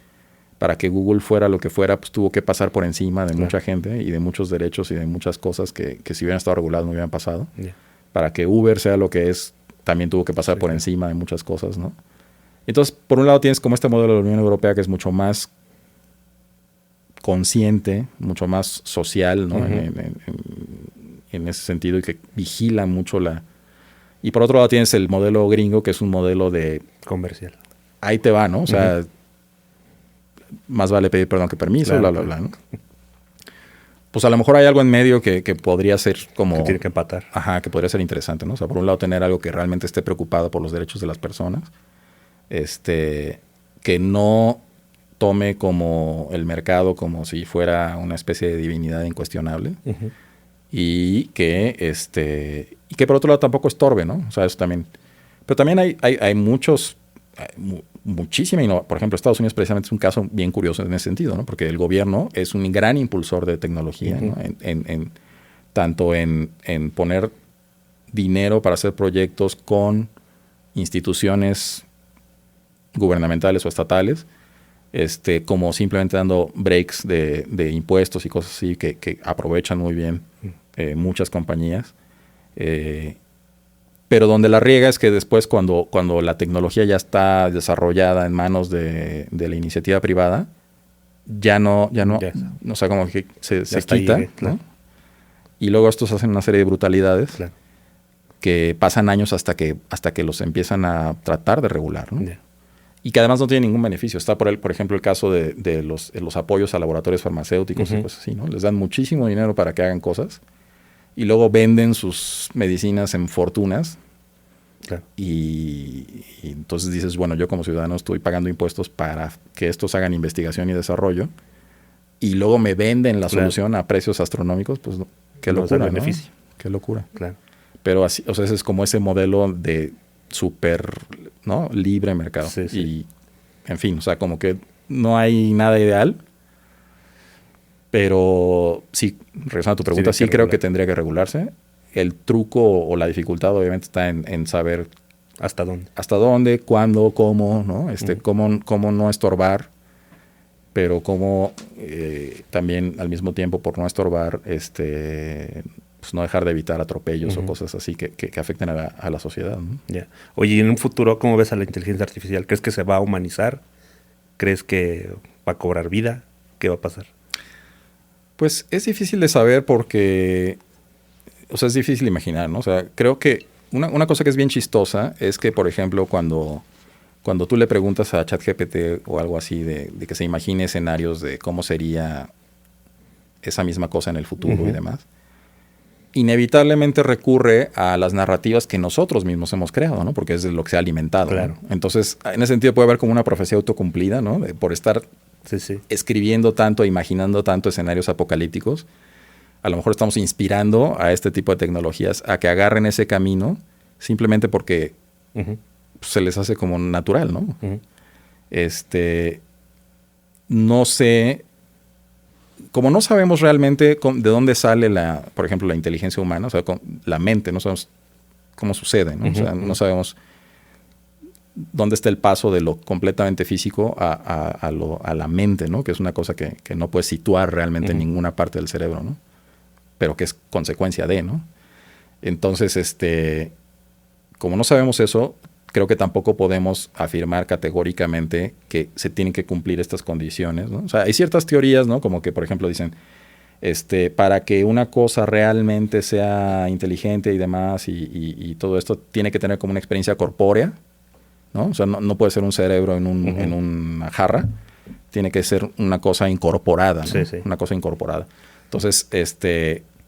para que Google fuera lo que fuera, pues tuvo que pasar por encima de mucha gente y de muchos derechos y de muchas cosas que si hubieran estado reguladas no hubieran pasado. Yeah. Para que Uber sea lo que es, también tuvo que pasar por encima de muchas cosas, ¿no? Entonces, por un lado tienes como este modelo de la Unión Europea que es mucho más consciente, mucho más social, ¿no? En ese sentido, y que vigila mucho Y por otro lado tienes el modelo gringo, que es un modelo de... comercial. Ahí te va, ¿no? O sea, más vale pedir perdón que permiso, claro, bla, bla, bla, ¿no? Pues a lo mejor hay algo en medio que podría ser como... Que tiene que empatar. Ajá, que podría ser interesante, ¿no? O sea, por un lado tener algo que realmente esté preocupado por los derechos de las personas, que no tome como el mercado como si fuera una especie de divinidad incuestionable, y que por otro lado tampoco estorbe, ¿no? O sea, eso también. Pero también hay muchísima por ejemplo, Estados Unidos precisamente es un caso bien curioso en ese sentido, ¿no? Porque el gobierno es un gran impulsor de tecnología, ¿no? Tanto en poner dinero para hacer proyectos con instituciones gubernamentales o estatales, como simplemente dando breaks de impuestos y cosas así que aprovechan muy bien muchas compañías. Pero donde la riega es que después cuando la tecnología ya está desarrollada en manos de la iniciativa privada, ya no, o sea, como que se quita, ¿no? Y luego estos hacen una serie de brutalidades que pasan años hasta que los empiezan a tratar de regular, ¿no? Y que además no tiene ningún beneficio. Está por ejemplo, el caso de los apoyos a laboratorios farmacéuticos y cosas así, ¿no? Les dan muchísimo dinero para que hagan cosas y luego venden sus medicinas en fortunas. Claro. Y entonces dices, bueno, yo como ciudadano estoy pagando impuestos para que estos hagan investigación y desarrollo y luego me venden la solución a precios astronómicos, pues qué locura, ¿no? Qué locura. Claro. Pero así, o sea, ese es como ese modelo de súper, ¿no? Libre mercado. Sí, sí. Y, en fin, o sea, como que no hay nada ideal. Pero sí, regresando a tu pregunta, sí creo que tendría que regularse. El truco o la dificultad obviamente está en saber ¿Hasta dónde? Hasta dónde, cuándo, cómo, ¿no? Cómo no estorbar, pero cómo también al mismo tiempo, por no estorbar, pues no dejar de evitar atropellos o cosas así que afecten a la sociedad, ¿no? Yeah. Oye, ¿y en un futuro cómo ves a la inteligencia artificial? ¿Crees que se va a humanizar? ¿Crees que va a cobrar vida? ¿Qué va a pasar? Pues es difícil de saber porque, o sea, es difícil imaginar, ¿no? O sea, creo que una cosa que es bien chistosa es que, por ejemplo, cuando tú le preguntas a ChatGPT o algo así de que se imagine escenarios de cómo sería esa misma cosa en el futuro y demás, inevitablemente recurre a las narrativas que nosotros mismos hemos creado, ¿no? Porque es de lo que se ha alimentado. Claro. ¿No? Entonces, en ese sentido puede haber como una profecía autocumplida, ¿no? Por estar escribiendo tanto, imaginando tanto escenarios apocalípticos. A lo mejor estamos inspirando a este tipo de tecnologías a que agarren ese camino simplemente porque se les hace como natural, ¿no? No sé, como no sabemos realmente de dónde sale por ejemplo, la inteligencia humana, o sea, la mente, no sabemos cómo sucede, ¿no? O sea, no sabemos dónde está el paso de lo completamente físico a la mente, ¿no? Que es una cosa que no puedes situar realmente en ninguna parte del cerebro, ¿no? Pero que es consecuencia de, ¿no? Entonces, como no sabemos eso, creo que tampoco podemos afirmar categóricamente que se tienen que cumplir estas condiciones, ¿no? O sea, hay ciertas teorías, ¿no? Como que, por ejemplo, dicen, para que una cosa realmente sea inteligente y demás y todo esto, tiene que tener como una experiencia corpórea, ¿no? O sea, no puede ser un cerebro en una jarra, tiene que ser una cosa incorporada, ¿no? Sí. Una cosa incorporada. Entonces,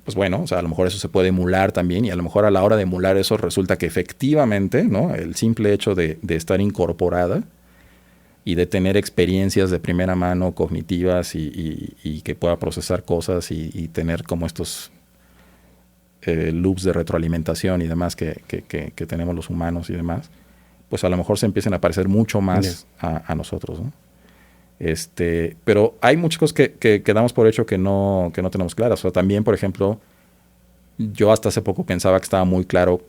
pues bueno, o sea, a lo mejor eso se puede emular también y a lo mejor a la hora de emular eso resulta que efectivamente, ¿no? El simple hecho de estar incorporada y de tener experiencias de primera mano cognitivas y que pueda procesar cosas y tener como estos loops de retroalimentación y demás que tenemos los humanos y demás, pues a lo mejor se empiecen a parecer mucho más a nosotros, ¿no? Pero hay muchas cosas que damos por hecho que no tenemos claras. O sea, también, por ejemplo, yo hasta hace poco pensaba que estaba muy claro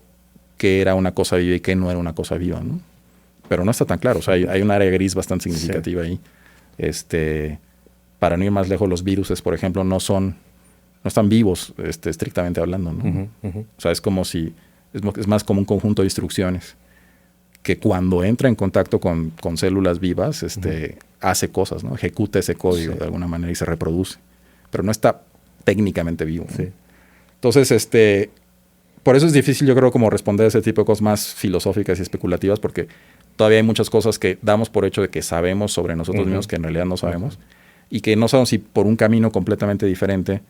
qué era una cosa viva y qué no era una cosa viva, ¿no? Pero no está tan claro. O sea, hay un área gris bastante significativa ahí. Para no ir más lejos, los viruses, por ejemplo, no están vivos, estrictamente hablando, ¿no? O sea, es como si es más como un conjunto de instrucciones que cuando entra en contacto con células vivas, hace cosas, ¿no? Ejecuta ese código de alguna manera y se reproduce. Pero no está técnicamente vivo, ¿no? Entonces, por eso es difícil, yo creo, como responder a ese tipo de cosas más filosóficas y especulativas, porque todavía hay muchas cosas que damos por hecho de que sabemos sobre nosotros mismos que en realidad no sabemos y que no sabemos si por un camino completamente diferente,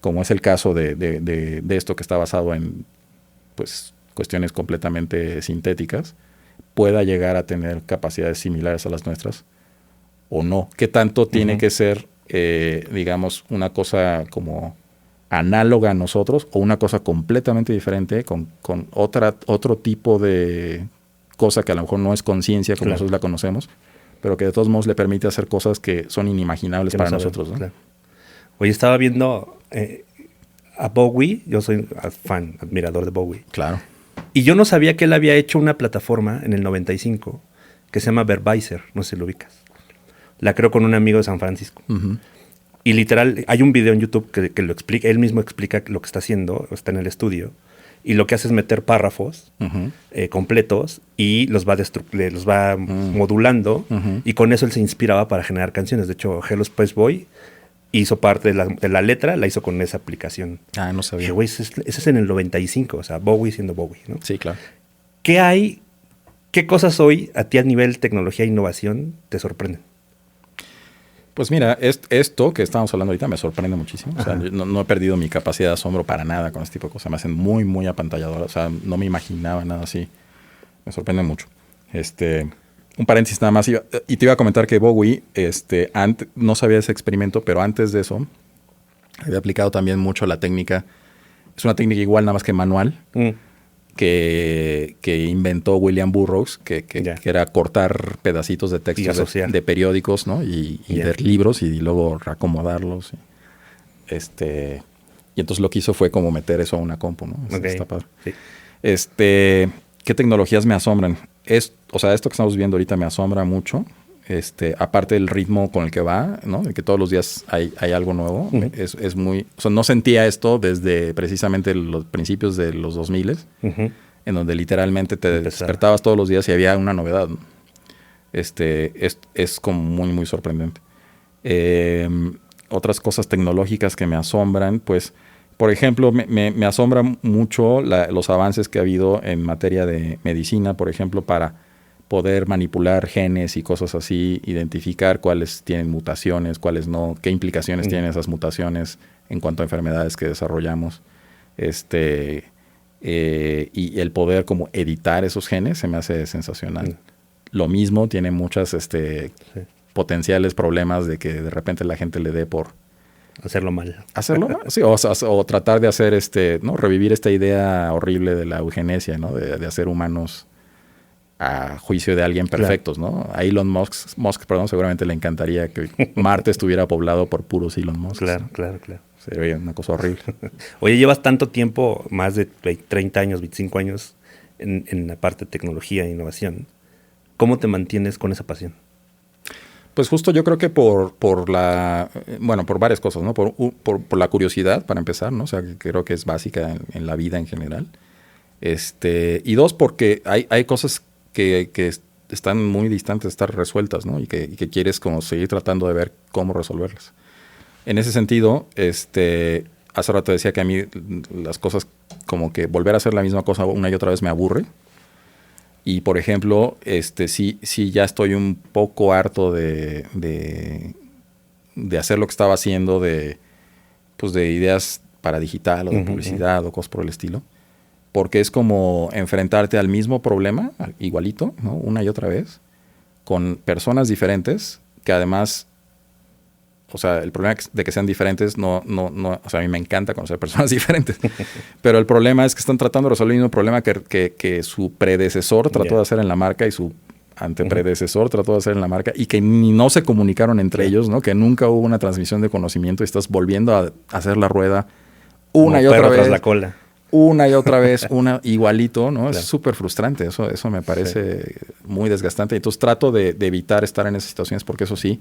como es el caso de esto que está basado en, pues, cuestiones completamente sintéticas, pueda llegar a tener capacidades similares a las nuestras o no. ¿Qué tanto tiene que ser, digamos, una cosa como análoga a nosotros o una cosa completamente diferente con otro tipo de cosa que a lo mejor no es conciencia como nosotros la conocemos, pero que de todos modos le permite hacer cosas que son inimaginables para nosotros, ¿no? Claro. Oye, estaba viendo a Bowie. Yo soy admirador de Bowie. Claro. Y yo no sabía que él había hecho una plataforma en el 95 que se llama Verbaiser, no sé si lo ubicas. La creó con un amigo de San Francisco. Y literal, hay un video en YouTube que lo explica, él mismo explica lo que está haciendo, está en el estudio, y lo que hace es meter párrafos completos y los va modulando, y con eso él se inspiraba para generar canciones. De hecho, Hello Space Boy hizo parte de la letra, la hizo con esa aplicación. Ah, no sabía. Dije, güey, ese es en el 95, o sea, Bowie siendo Bowie, ¿no? Sí, claro. ¿Qué cosas hoy a ti a nivel tecnología e innovación te sorprenden? Pues mira, esto que estamos hablando ahorita me sorprende muchísimo. O sea, no he perdido mi capacidad de asombro para nada con este tipo de cosas. Me hacen muy, muy apantalladoras. O sea, no me imaginaba nada así. Me sorprende mucho. Un paréntesis nada más. Y te iba a comentar que Bowie, no sabía ese experimento, pero antes de eso había aplicado también mucho la técnica Es una técnica igual, nada más que manual, que inventó William Burroughs, que era cortar pedacitos de textos de periódicos, ¿no? Y de libros y luego reacomodarlos. Y entonces lo que hizo fue como meter eso a una compu, ¿no? Está padre. Sí. ¿Qué tecnologías me asombran? O sea, esto que estamos viendo ahorita me asombra mucho. Aparte del ritmo con el que va, ¿no? De que todos los días hay algo nuevo. Es muy... O sea, no sentía esto desde precisamente los principios de los 2000, en donde literalmente te despertabas todos los días y había una novedad, ¿no? Es como muy, muy sorprendente. Otras cosas tecnológicas que me asombran, pues, por ejemplo, me asombra mucho los avances que ha habido en materia de medicina, por ejemplo, para poder manipular genes y cosas así, identificar cuáles tienen mutaciones, cuáles no, qué implicaciones tienen esas mutaciones en cuanto a enfermedades que desarrollamos. Y el poder como editar esos genes se me hace sensacional. Lo mismo tiene muchas potenciales problemas de que de repente la gente le dé por hacerlo mal. Hacerlo mal, sí, o tratar de hacer ¿no? Revivir esta idea horrible de la eugenesia, ¿no? De hacer humanos a juicio de alguien perfectos, ¿no? A Elon Musk, seguramente le encantaría que Marte estuviera poblado por puros Elon Musk. Claro. Sería una cosa horrible. Oye, llevas tanto tiempo, más de 30 años, 25 años, en la parte de tecnología e innovación. ¿Cómo te mantienes con esa pasión? Pues justo yo creo que por varias cosas, ¿no? Por la curiosidad, para empezar, ¿no? O sea, que creo que es básica en la vida en general. Y dos, porque hay cosas que están muy distantes de estar resueltas, ¿no? Y que quieres como seguir tratando de ver cómo resolverlas. En ese sentido, hace rato decía que a mí las cosas como que volver a hacer la misma cosa una y otra vez me aburre. Y, por ejemplo, sí ya estoy un poco harto de hacer lo que estaba haciendo de ideas para digital o de publicidad o cosas por el estilo. Porque es como enfrentarte al mismo problema, igualito, ¿no? Una y otra vez, con personas diferentes que además... O sea, el problema de que sean diferentes o sea, a mí me encanta conocer personas diferentes. Pero el problema es que están tratando de resolver el mismo problema que su predecesor trató de hacer en la marca y su antepredecesor trató de hacer en la marca y que ni no se comunicaron entre ellos, ¿no? Que nunca hubo una transmisión de conocimiento y estás volviendo a hacer la rueda una y otra vez. Tras la cola. Una y otra vez, igualito, ¿no? Claro. Es súper frustrante. Eso me parece muy desgastante. Entonces trato de evitar estar en esas situaciones porque eso sí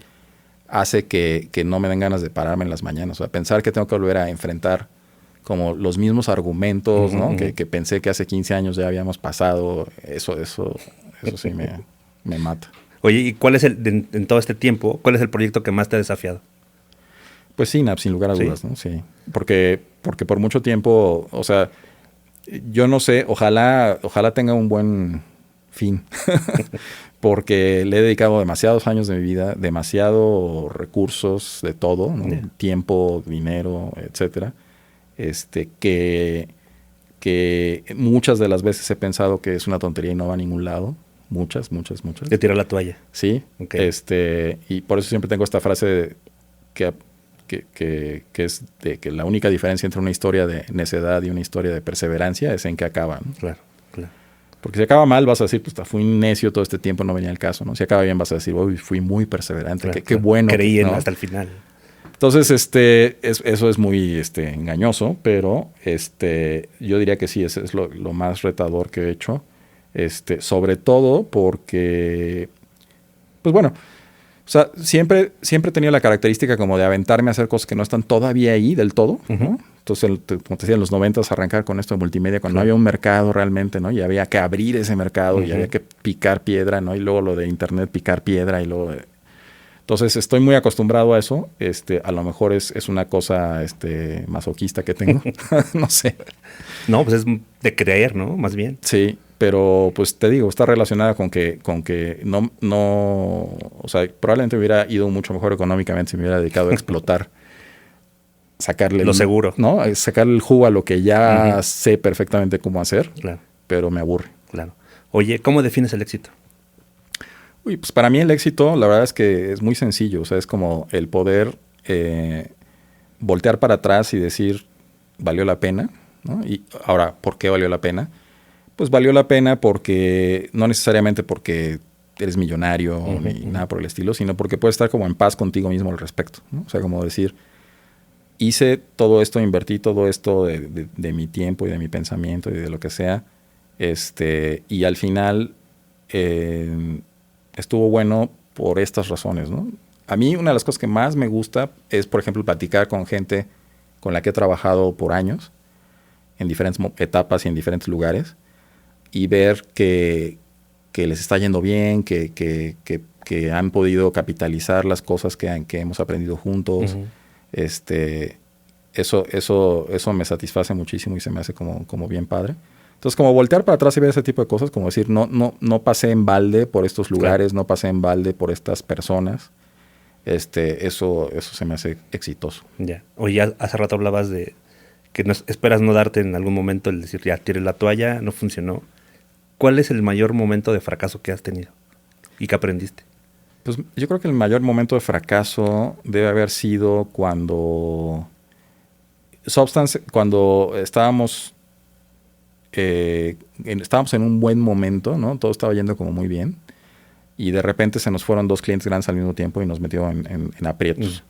hace que no me den ganas de pararme en las mañanas. O sea, pensar que tengo que volver a enfrentar como los mismos argumentos, ¿no? Que pensé que hace 15 años ya habíamos pasado. Eso sí me mata. Oye, ¿y cuál es en todo este tiempo, cuál es el proyecto que más te ha desafiado? Pues Synapse, sin lugar a dudas, ¿no? Sí. Porque por mucho tiempo, o sea, yo no sé, ojalá tenga un buen fin. Porque le he dedicado demasiados años de mi vida, demasiados recursos de todo, ¿no? Tiempo, dinero, etcétera. Que muchas de las veces he pensado que es una tontería y no va a ningún lado. Muchas. De tirar la toalla. Sí. Okay. Y por eso siempre tengo esta frase que es de que la única diferencia entre una historia de necedad y una historia de perseverancia es en qué acaba, ¿no? Claro. Porque si acaba mal vas a decir, pues fui un necio todo este tiempo, no venía el caso, ¿no? Si acaba bien vas a decir, uy, fui muy perseverante, qué bueno. Creí hasta el final. Entonces, eso es muy engañoso, pero yo diría que sí, ese es lo más retador que he hecho. Sobre todo porque, pues bueno, o sea, siempre he tenido la característica como de aventarme a hacer cosas que no están todavía ahí del todo, ¿no? Entonces, como te decía, en los 90s arrancar con esto de multimedia, cuando no había un mercado realmente, ¿no? Y había que abrir ese mercado y había que picar piedra, ¿no? Y luego lo de internet, picar piedra y luego... Entonces, estoy muy acostumbrado a eso. A lo mejor es una cosa masoquista que tengo. No sé. No, pues es de creer, ¿no? Más bien. Sí, pero pues te digo, está relacionada con que no... O sea, probablemente hubiera ido mucho mejor económicamente si me hubiera dedicado a explotar. Sacarle lo seguro, ¿no? Sacarle el jugo a lo que ya sé perfectamente cómo hacer, claro. Pero me aburre. Claro. Oye, ¿cómo defines el éxito? Uy, pues para mí el éxito, la verdad es que es muy sencillo. O sea, es como el poder voltear para atrás y decir, valió la pena, ¿no? Y ahora, ¿por qué valió la pena? Pues valió la pena porque, no necesariamente porque eres millonario ni nada por el estilo, sino porque puedes estar como en paz contigo mismo al respecto, ¿no? O sea, como decir, hice todo esto, invertí todo esto de mi tiempo y de mi pensamiento y de lo que sea, y al final estuvo bueno por estas razones, ¿no? A mí una de las cosas que más me gusta es, por ejemplo, platicar con gente con la que he trabajado por años, en diferentes etapas y en diferentes lugares, y ver que les está yendo bien, que han podido capitalizar las cosas que hemos aprendido juntos. Eso me satisface muchísimo y se me hace como bien padre. Entonces, como voltear para atrás y ver ese tipo de cosas, como decir, no pasé en balde por estos lugares, no pasé en balde por estas personas. Eso se me hace exitoso. Ya. Oye, hace rato hablabas de que esperas no darte en algún momento el decir, ya tiré la toalla, no funcionó. ¿Cuál es el mayor momento de fracaso que has tenido y que aprendiste? Pues yo creo que el mayor momento de fracaso debe haber sido cuando Substance, cuando estábamos en un buen momento, ¿no? Todo estaba yendo como muy bien. Y de repente se nos fueron 2 clientes grandes al mismo tiempo y nos metió en aprietos.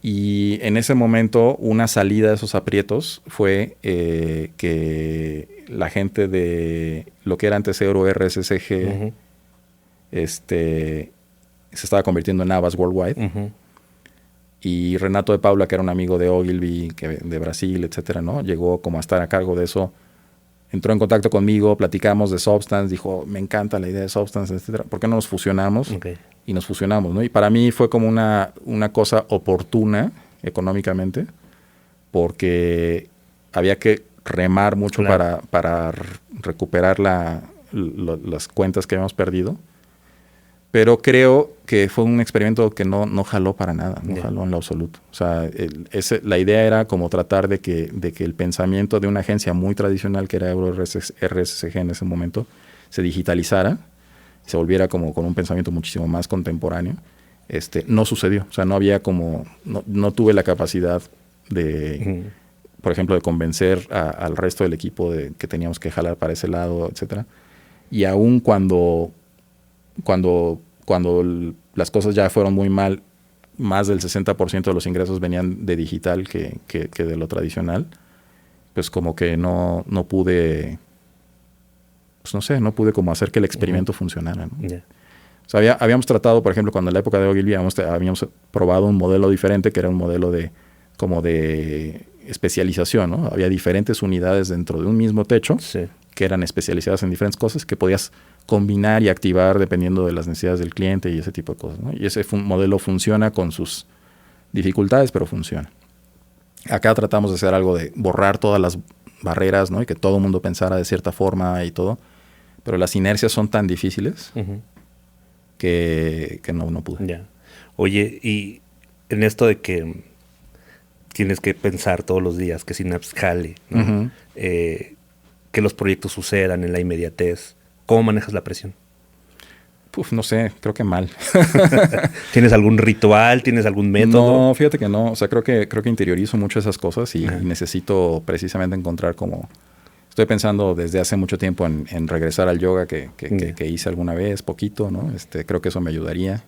Y en ese momento, una salida de esos aprietos fue que la gente de lo que era antes Euro RSCG se estaba convirtiendo en Havas Worldwide. Y Renato de Paula, que era un amigo de Ogilvy, de Brasil, etcétera, ¿no? Llegó como a estar a cargo de eso. Entró en contacto conmigo, platicamos de Substance, dijo, me encanta la idea de Substance, etcétera. ¿Por qué no nos fusionamos? Y nos fusionamos, ¿no? Y para mí fue como una cosa oportuna económicamente, porque había que remar mucho para recuperar las cuentas que habíamos perdido. Pero creo que fue un experimento que no jaló para nada, no jaló en lo absoluto. O sea, la idea era como tratar de que el pensamiento de una agencia muy tradicional, que era Euro RSCG en ese momento, se digitalizara, se volviera como con un pensamiento muchísimo más contemporáneo. No sucedió. O sea, no había como... No tuve la capacidad de, por ejemplo, de convencer al resto del equipo de que teníamos que jalar para ese lado, etcétera. Y aún cuando las cosas ya fueron muy mal, más del 60% de los ingresos venían de digital que de lo tradicional, pues como que no pude, pues no sé, no pude como hacer que el experimento funcionara, ¿no? O sea, habíamos tratado, por ejemplo, cuando en la época de Ogilvy habíamos probado un modelo diferente, que era un modelo de especialización, ¿no? Había diferentes unidades dentro de un mismo techo que eran especializadas en diferentes cosas que podías combinar y activar dependiendo de las necesidades del cliente y ese tipo de cosas, ¿no? Y ese modelo funciona con sus dificultades, pero funciona. Acá tratamos de hacer algo de borrar todas las barreras, ¿no? Y que todo el mundo pensara de cierta forma y todo, pero las inercias son tan difíciles que no pude. Ya. Oye, y en esto de que tienes que pensar todos los días que Synapse jale, ¿no? Que los proyectos sucedan en la inmediatez, ¿cómo manejas la presión? No sé, creo que mal. ¿Tienes algún ritual? ¿Tienes algún método? No, fíjate que no. O sea, creo que interiorizo mucho esas cosas y necesito precisamente encontrar como... Estoy pensando desde hace mucho tiempo en regresar al yoga que hice alguna vez, poquito, ¿no? Creo que eso me ayudaría.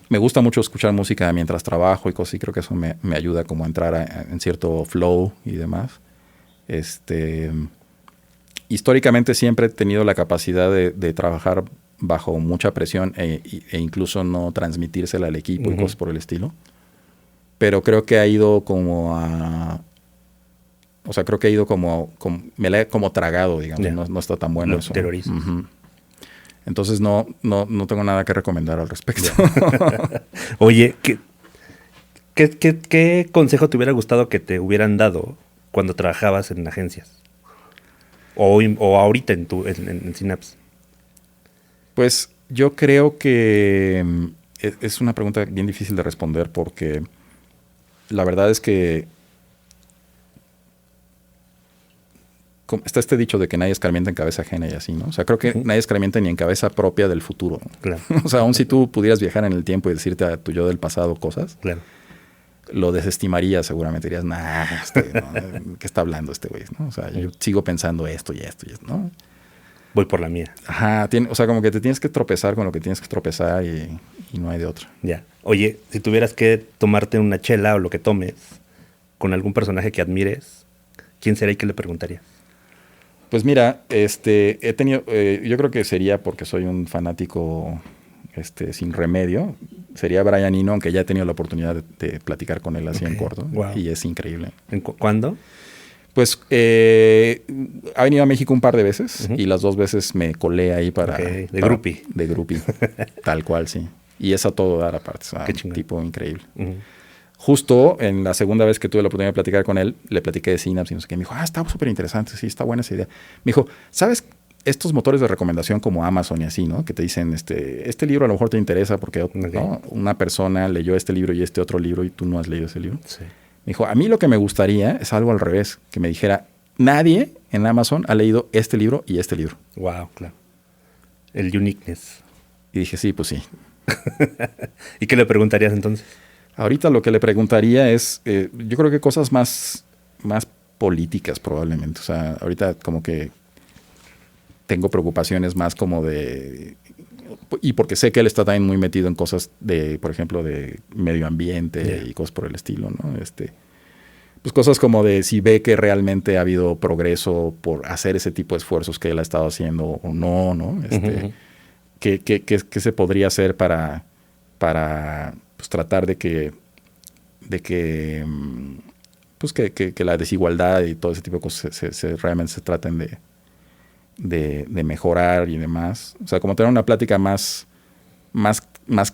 Me gusta mucho escuchar música mientras trabajo y cosas y creo que eso me ayuda como a entrar en cierto flow y demás. Históricamente siempre he tenido la capacidad de trabajar bajo mucha presión e incluso no transmitírsela al equipo y cosas por el estilo. Pero creo que ha ido como a... O sea, creo que ha ido como me la he como tragado, digamos. No está tan bueno eso. Terrorismo. Entonces no tengo nada que recomendar al respecto. Oye, ¿qué consejo te hubiera gustado que te hubieran dado cuando trabajabas en agencias? O ahorita en Synapse. Pues yo creo que es una pregunta bien difícil de responder porque la verdad es que está este dicho de que nadie escarmienta en cabeza ajena y así, ¿no? O sea, creo que nadie escarmienta ni en cabeza propia del futuro. Claro. O sea, aun si tú pudieras viajar en el tiempo y decirte a tu yo del pasado cosas. Claro. lo desestimarías seguramente. Dirías, nah, ¿qué está hablando este güey? ¿No? O sea, yo sigo pensando esto y esto y esto, ¿no? Voy por la mía. Ajá, o sea, como que te tienes que tropezar con lo que tienes que tropezar y no hay de otra. Ya. Oye, si tuvieras que tomarte una chela o lo que tomes con algún personaje que admires, ¿quién será y qué le preguntarías? Pues mira, he tenido, yo creo que sería porque soy un fanático sin remedio, sería Brian Eno, aunque ya he tenido la oportunidad de platicar con él así en corto, y es increíble. ¿Cuándo? Pues ha venido a México un par de veces y las 2 veces me colé ahí para... De groupie. De groupie, tal cual, sí. Y es a todo dar aparte, o sea, un tipo increíble. Justo en la segunda vez que tuve la oportunidad de platicar con él, le platiqué de Synapse y no sé qué. Me dijo, está súper interesante, sí, está buena esa idea. Me dijo, ¿sabes estos motores de recomendación como Amazon y así, ¿no? Que te dicen, este libro a lo mejor te interesa porque ¿no? Una persona leyó este libro y este otro libro y tú no has leído ese libro. Sí. Me dijo, a mí lo que me gustaría es algo al revés, que me dijera, nadie en Amazon ha leído este libro y este libro. Wow, claro. El uniqueness. Y dije, sí, pues sí. ¿Y qué le preguntarías entonces? Ahorita lo que le preguntaría es, yo creo que cosas más políticas probablemente. O sea, ahorita como que tengo preocupaciones más como de... Y porque sé que él está también muy metido en cosas de, por ejemplo, de medio ambiente y cosas por el estilo, ¿no? Pues cosas como de si ve que realmente ha habido progreso por hacer ese tipo de esfuerzos que él ha estado haciendo o no, ¿no? ¿Qué se podría hacer para pues, tratar de que la desigualdad y todo ese tipo de cosas realmente se traten de mejorar y demás? O sea, como tener una plática más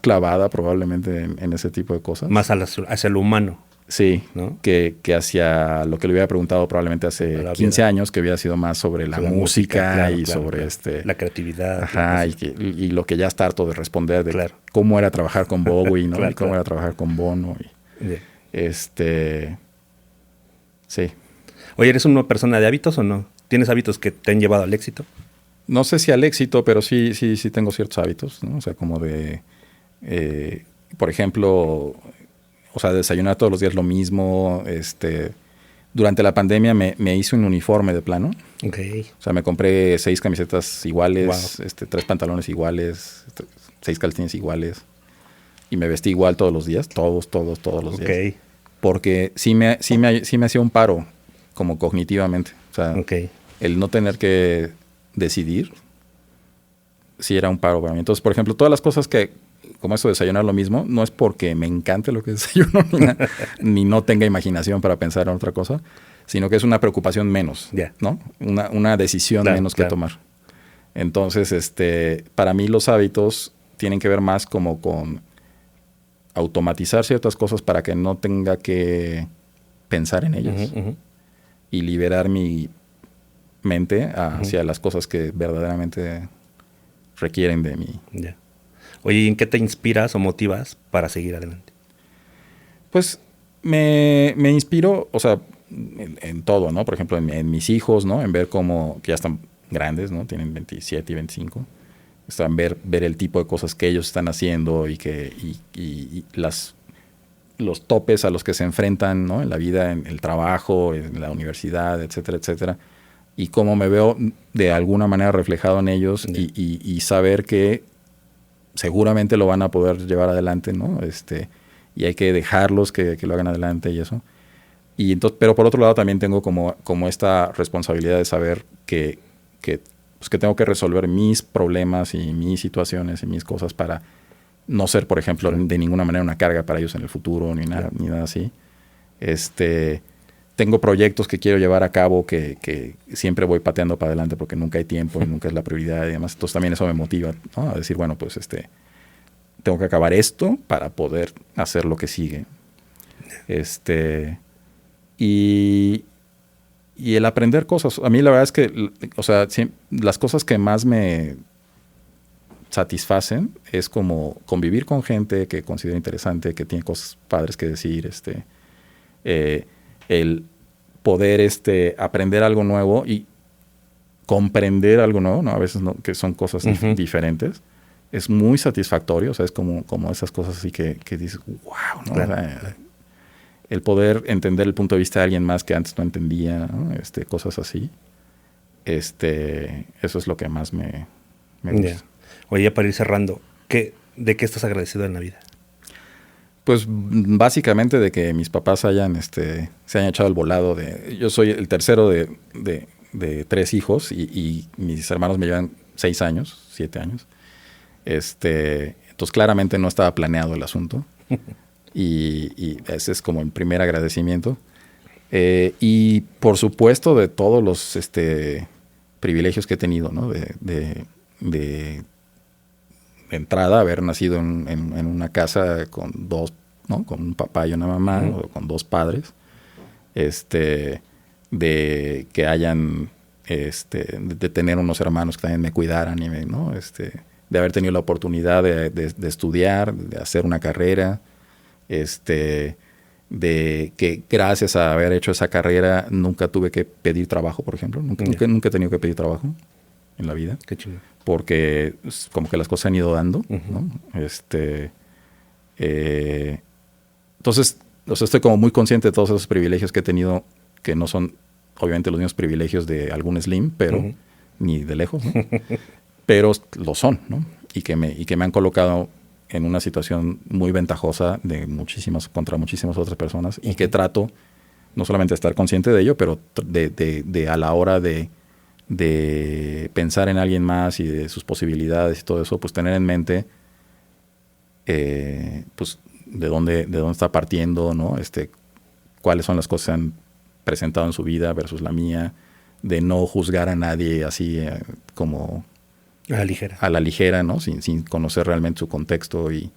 clavada probablemente en ese tipo de cosas. Más hacia lo humano. Sí, ¿no? que hacia lo que le hubiera preguntado probablemente hace 15 años, que hubiera sido más sobre la música claro, y sobre la creatividad. Ajá, y lo que ya está harto de responder de cómo era trabajar con Bowie, ¿no? Y cómo era trabajar con Bono. Sí. Oye, ¿eres una persona de hábitos o no? ¿Tienes hábitos que te han llevado al éxito? No sé si al éxito, pero sí tengo ciertos hábitos, ¿no? O sea, como de, por ejemplo, o sea, desayunar todos los días lo mismo. Durante la pandemia me hice un uniforme de plano. Okay. O sea, me compré 6 camisetas iguales, 3 pantalones iguales, 6 calcetines iguales. Y me vestí igual todos los días, todos los días. Porque sí me hacía un paro, como cognitivamente. O sea, el no tener que decidir, sí era un paro para mí. Entonces, por ejemplo, todas las cosas que, como eso de desayunar lo mismo, no es porque me encante lo que desayuno, ni no tenga imaginación para pensar en otra cosa, sino que es una preocupación menos, ¿no? Una decisión menos que tomar. Entonces, para mí los hábitos tienen que ver más como con automatizar ciertas cosas para que no tenga que pensar en ellas y liberar mi mente hacia las cosas que verdaderamente requieren de mí. Oye, ¿y en qué te inspiras o motivas para seguir adelante? Pues me inspiro, o sea, en todo, ¿no? Por ejemplo, en mis hijos, ¿no? En ver cómo, que ya están grandes, ¿no? Tienen 27 y 25. En ver el tipo de cosas que ellos están haciendo y los topes a los que se enfrentan, ¿no? En la vida, en el trabajo, en la universidad, etcétera, etcétera. Y cómo me veo de alguna manera reflejado en ellos y saber que seguramente lo van a poder llevar adelante, ¿no? Y hay que dejarlos que lo hagan adelante y eso. Y entonces, pero por otro lado también tengo como esta responsabilidad de saber que tengo que resolver mis problemas y mis situaciones y mis cosas para no ser, por ejemplo, de ninguna manera una carga para ellos en el futuro ni nada así. Tengo proyectos que quiero llevar a cabo que siempre voy pateando para adelante porque nunca hay tiempo y nunca es la prioridad y demás. Entonces también eso me motiva, ¿no? A decir, bueno, pues tengo que acabar esto para poder hacer lo que sigue. Y el aprender cosas. A mí la verdad es que, o sea, las cosas que más me satisfacen es como convivir con gente que considero interesante, que tiene cosas padres que decir, el poder aprender algo nuevo y comprender algo nuevo, ¿no? A veces que son cosas diferentes. Es muy satisfactorio, o sea, es como esas cosas así que dices, wow, ¿no? Claro. O sea, el poder entender el punto de vista de alguien más que antes no entendía, ¿no? Cosas así. Eso es lo que más me gusta. Yeah. Oye, ya para ir cerrando, ¿de qué estás agradecido en la vida? Pues básicamente de que mis papás se hayan echado el volado. Yo soy el tercero de 3 hijos y mis hermanos me llevan 6 años, 7 años. Entonces claramente no estaba planeado el asunto. y ese es como el primer agradecimiento. Y por supuesto de todos los privilegios que he tenido, ¿no? De entrada, haber nacido en una casa con 2, ¿no? Con un papá y una mamá, o con 2 padres. De que hayan, de tener unos hermanos que también me cuidaran, ¿no? De haber tenido la oportunidad de estudiar, de hacer una carrera, de que gracias a haber hecho esa carrera nunca tuve que pedir trabajo, por ejemplo. Nunca he tenido que pedir trabajo en la vida. Qué chido. Porque como que las cosas se han ido dando, ¿no? Entonces, estoy como muy consciente de todos esos privilegios que he tenido, que no son obviamente los mismos privilegios de algún Slim, pero ni de lejos, ¿no? Pero lo son, ¿no? Y que me han colocado en una situación muy ventajosa contra muchísimas otras personas, y que trato no solamente de estar consciente de ello, pero de a la hora de pensar en alguien más y de sus posibilidades y todo eso, pues tener en mente pues de dónde está partiendo, ¿no? Cuáles son las cosas que han presentado en su vida versus la mía, de no juzgar a nadie así como a la ligera, ¿no? Sin conocer realmente su contexto y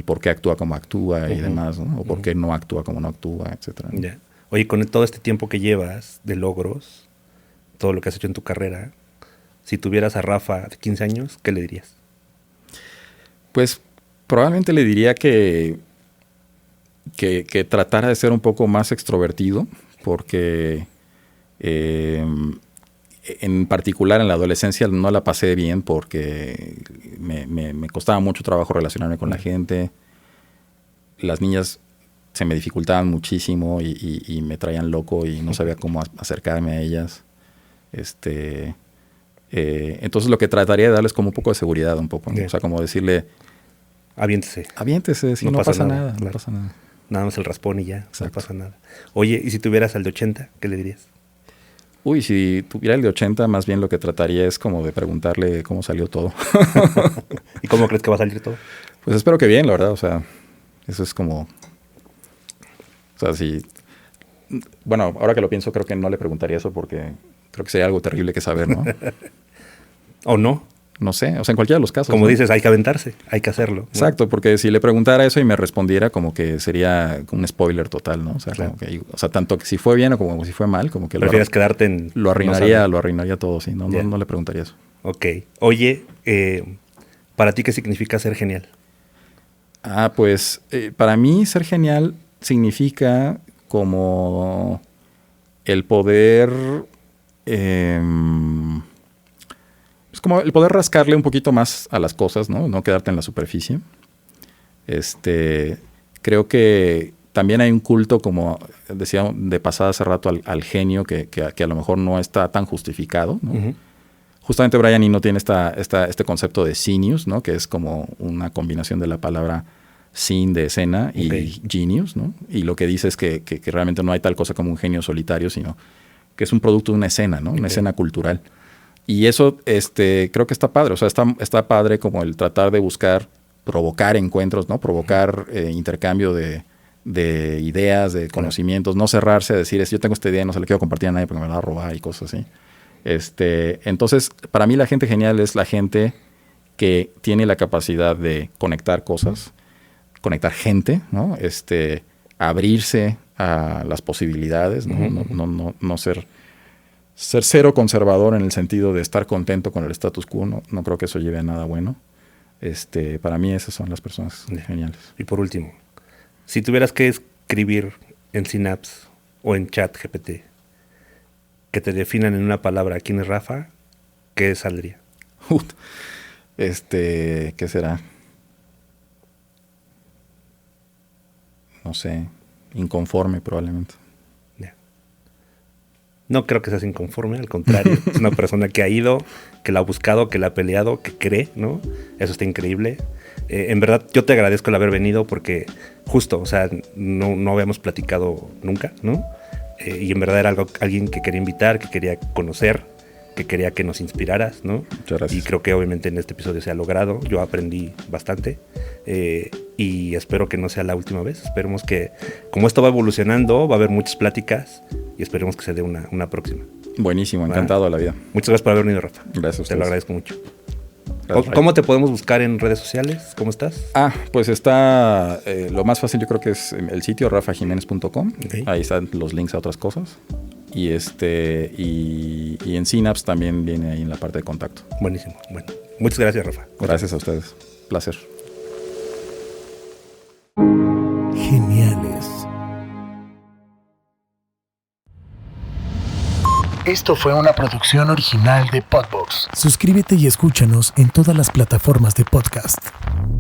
por qué actúa como actúa y demás, ¿no? O por qué no actúa como no actúa, etcétera, ¿no? Yeah. Oye, con todo este tiempo que llevas de logros, todo lo que has hecho en tu carrera, si tuvieras a Rafa de 15 años, ¿qué le dirías? Pues probablemente le diría que tratara de ser un poco más extrovertido, porque en particular en la adolescencia no la pasé bien, porque me costaba mucho trabajo relacionarme con la gente. Las niñas se me dificultaban muchísimo y me traían loco y no sabía cómo acercarme a ellas. Entonces lo que trataría de darles como un poco de seguridad, un poco, ¿no? O sea, como decirle... Aviéntese, si no pasa nada. Claro. No pasa nada. Nada más el raspón y ya. Exacto. No pasa nada. Oye, ¿y si tuvieras al de 80, qué le dirías? Uy, si tuviera el de 80, más bien lo que trataría es como de preguntarle cómo salió todo. ¿Y cómo crees que va a salir todo? Pues espero que bien, la verdad. O sea, eso es como... O sea, si... Bueno, ahora que lo pienso, creo que no le preguntaría eso, porque creo que sería algo terrible que saber, ¿no? ¿O no? No sé, o sea, en cualquiera de los casos. Como ¿no? dices, hay que aventarse, hay que hacerlo, ¿no? Exacto, porque si le preguntara eso y me respondiera, como que sería un spoiler total, ¿no? O sea, claro. Tanto que si fue bien o como si fue mal, como que... Prefieres quedarte en... Lo arruinaría todo, sí. No le preguntaría eso. Ok. Oye, ¿para ti qué significa ser genial? Pues para mí ser genial significa como el poder... es como el poder rascarle un poquito más a las cosas, ¿no? No quedarte en la superficie. Creo que también hay un culto, como decía de pasada hace rato, al genio que a lo mejor no está tan justificado, ¿no? Uh-huh. Justamente Brian Eno tiene este concepto de genius, ¿no? Que es como una combinación de la palabra sin de escena y genius, ¿no? Y lo que dice es que realmente no hay tal cosa como un genio solitario, sino que es un producto de una escena, ¿no? Una escena cultural. Y eso creo que está padre. O sea, está padre como el tratar de buscar, provocar encuentros, ¿no? Provocar intercambio de ideas, de conocimientos. No cerrarse a decir, yo tengo esta idea y no se la quiero compartir a nadie porque me la va a robar y cosas así. Entonces, para mí la gente genial es la gente que tiene la capacidad de conectar cosas, conectar gente, ¿no? Abrirse a las posibilidades, ¿no? No ser cero conservador en el sentido de estar contento con el status quo. No creo que eso lleve a nada bueno. Para mí esas son las personas geniales. Y por último, si tuvieras que escribir en Synapse o en ChatGPT que te definan en una palabra quién es Rafa, ¿qué saldría? ¿Qué será? No sé. inconforme probablemente. No creo que seas inconforme, al contrario. Es una persona que ha ido, que la ha buscado, que la ha peleado, que cree, ¿no? Eso está increíble. En verdad, yo te agradezco el haber venido porque justo, o sea, no habíamos platicado nunca, ¿no? Y en verdad era alguien que quería invitar, que quería conocer, que quería que nos inspiraras, ¿no? Muchas gracias. Y creo que obviamente en este episodio se ha logrado. Yo aprendí bastante y espero que no sea la última vez. Esperemos que, como esto va evolucionando, va a haber muchas pláticas y esperemos que se dé una próxima. Buenísimo, encantado de la vida. Muchas gracias por haber venido, Rafa. Gracias a ustedes. Te lo agradezco mucho. Gracias. ¿Cómo te podemos buscar en redes sociales? ¿Cómo estás? Pues está, lo más fácil yo creo que es el sitio rafajimenez.com. Okay. Ahí están los links a otras cosas. Y y en Synapse también viene ahí en la parte de contacto. Buenísimo. Bueno, muchas gracias, Rafa. Gracias a ustedes. Placer. Geniales. Esto fue una producción original de Podbox. Suscríbete y escúchanos en todas las plataformas de podcast.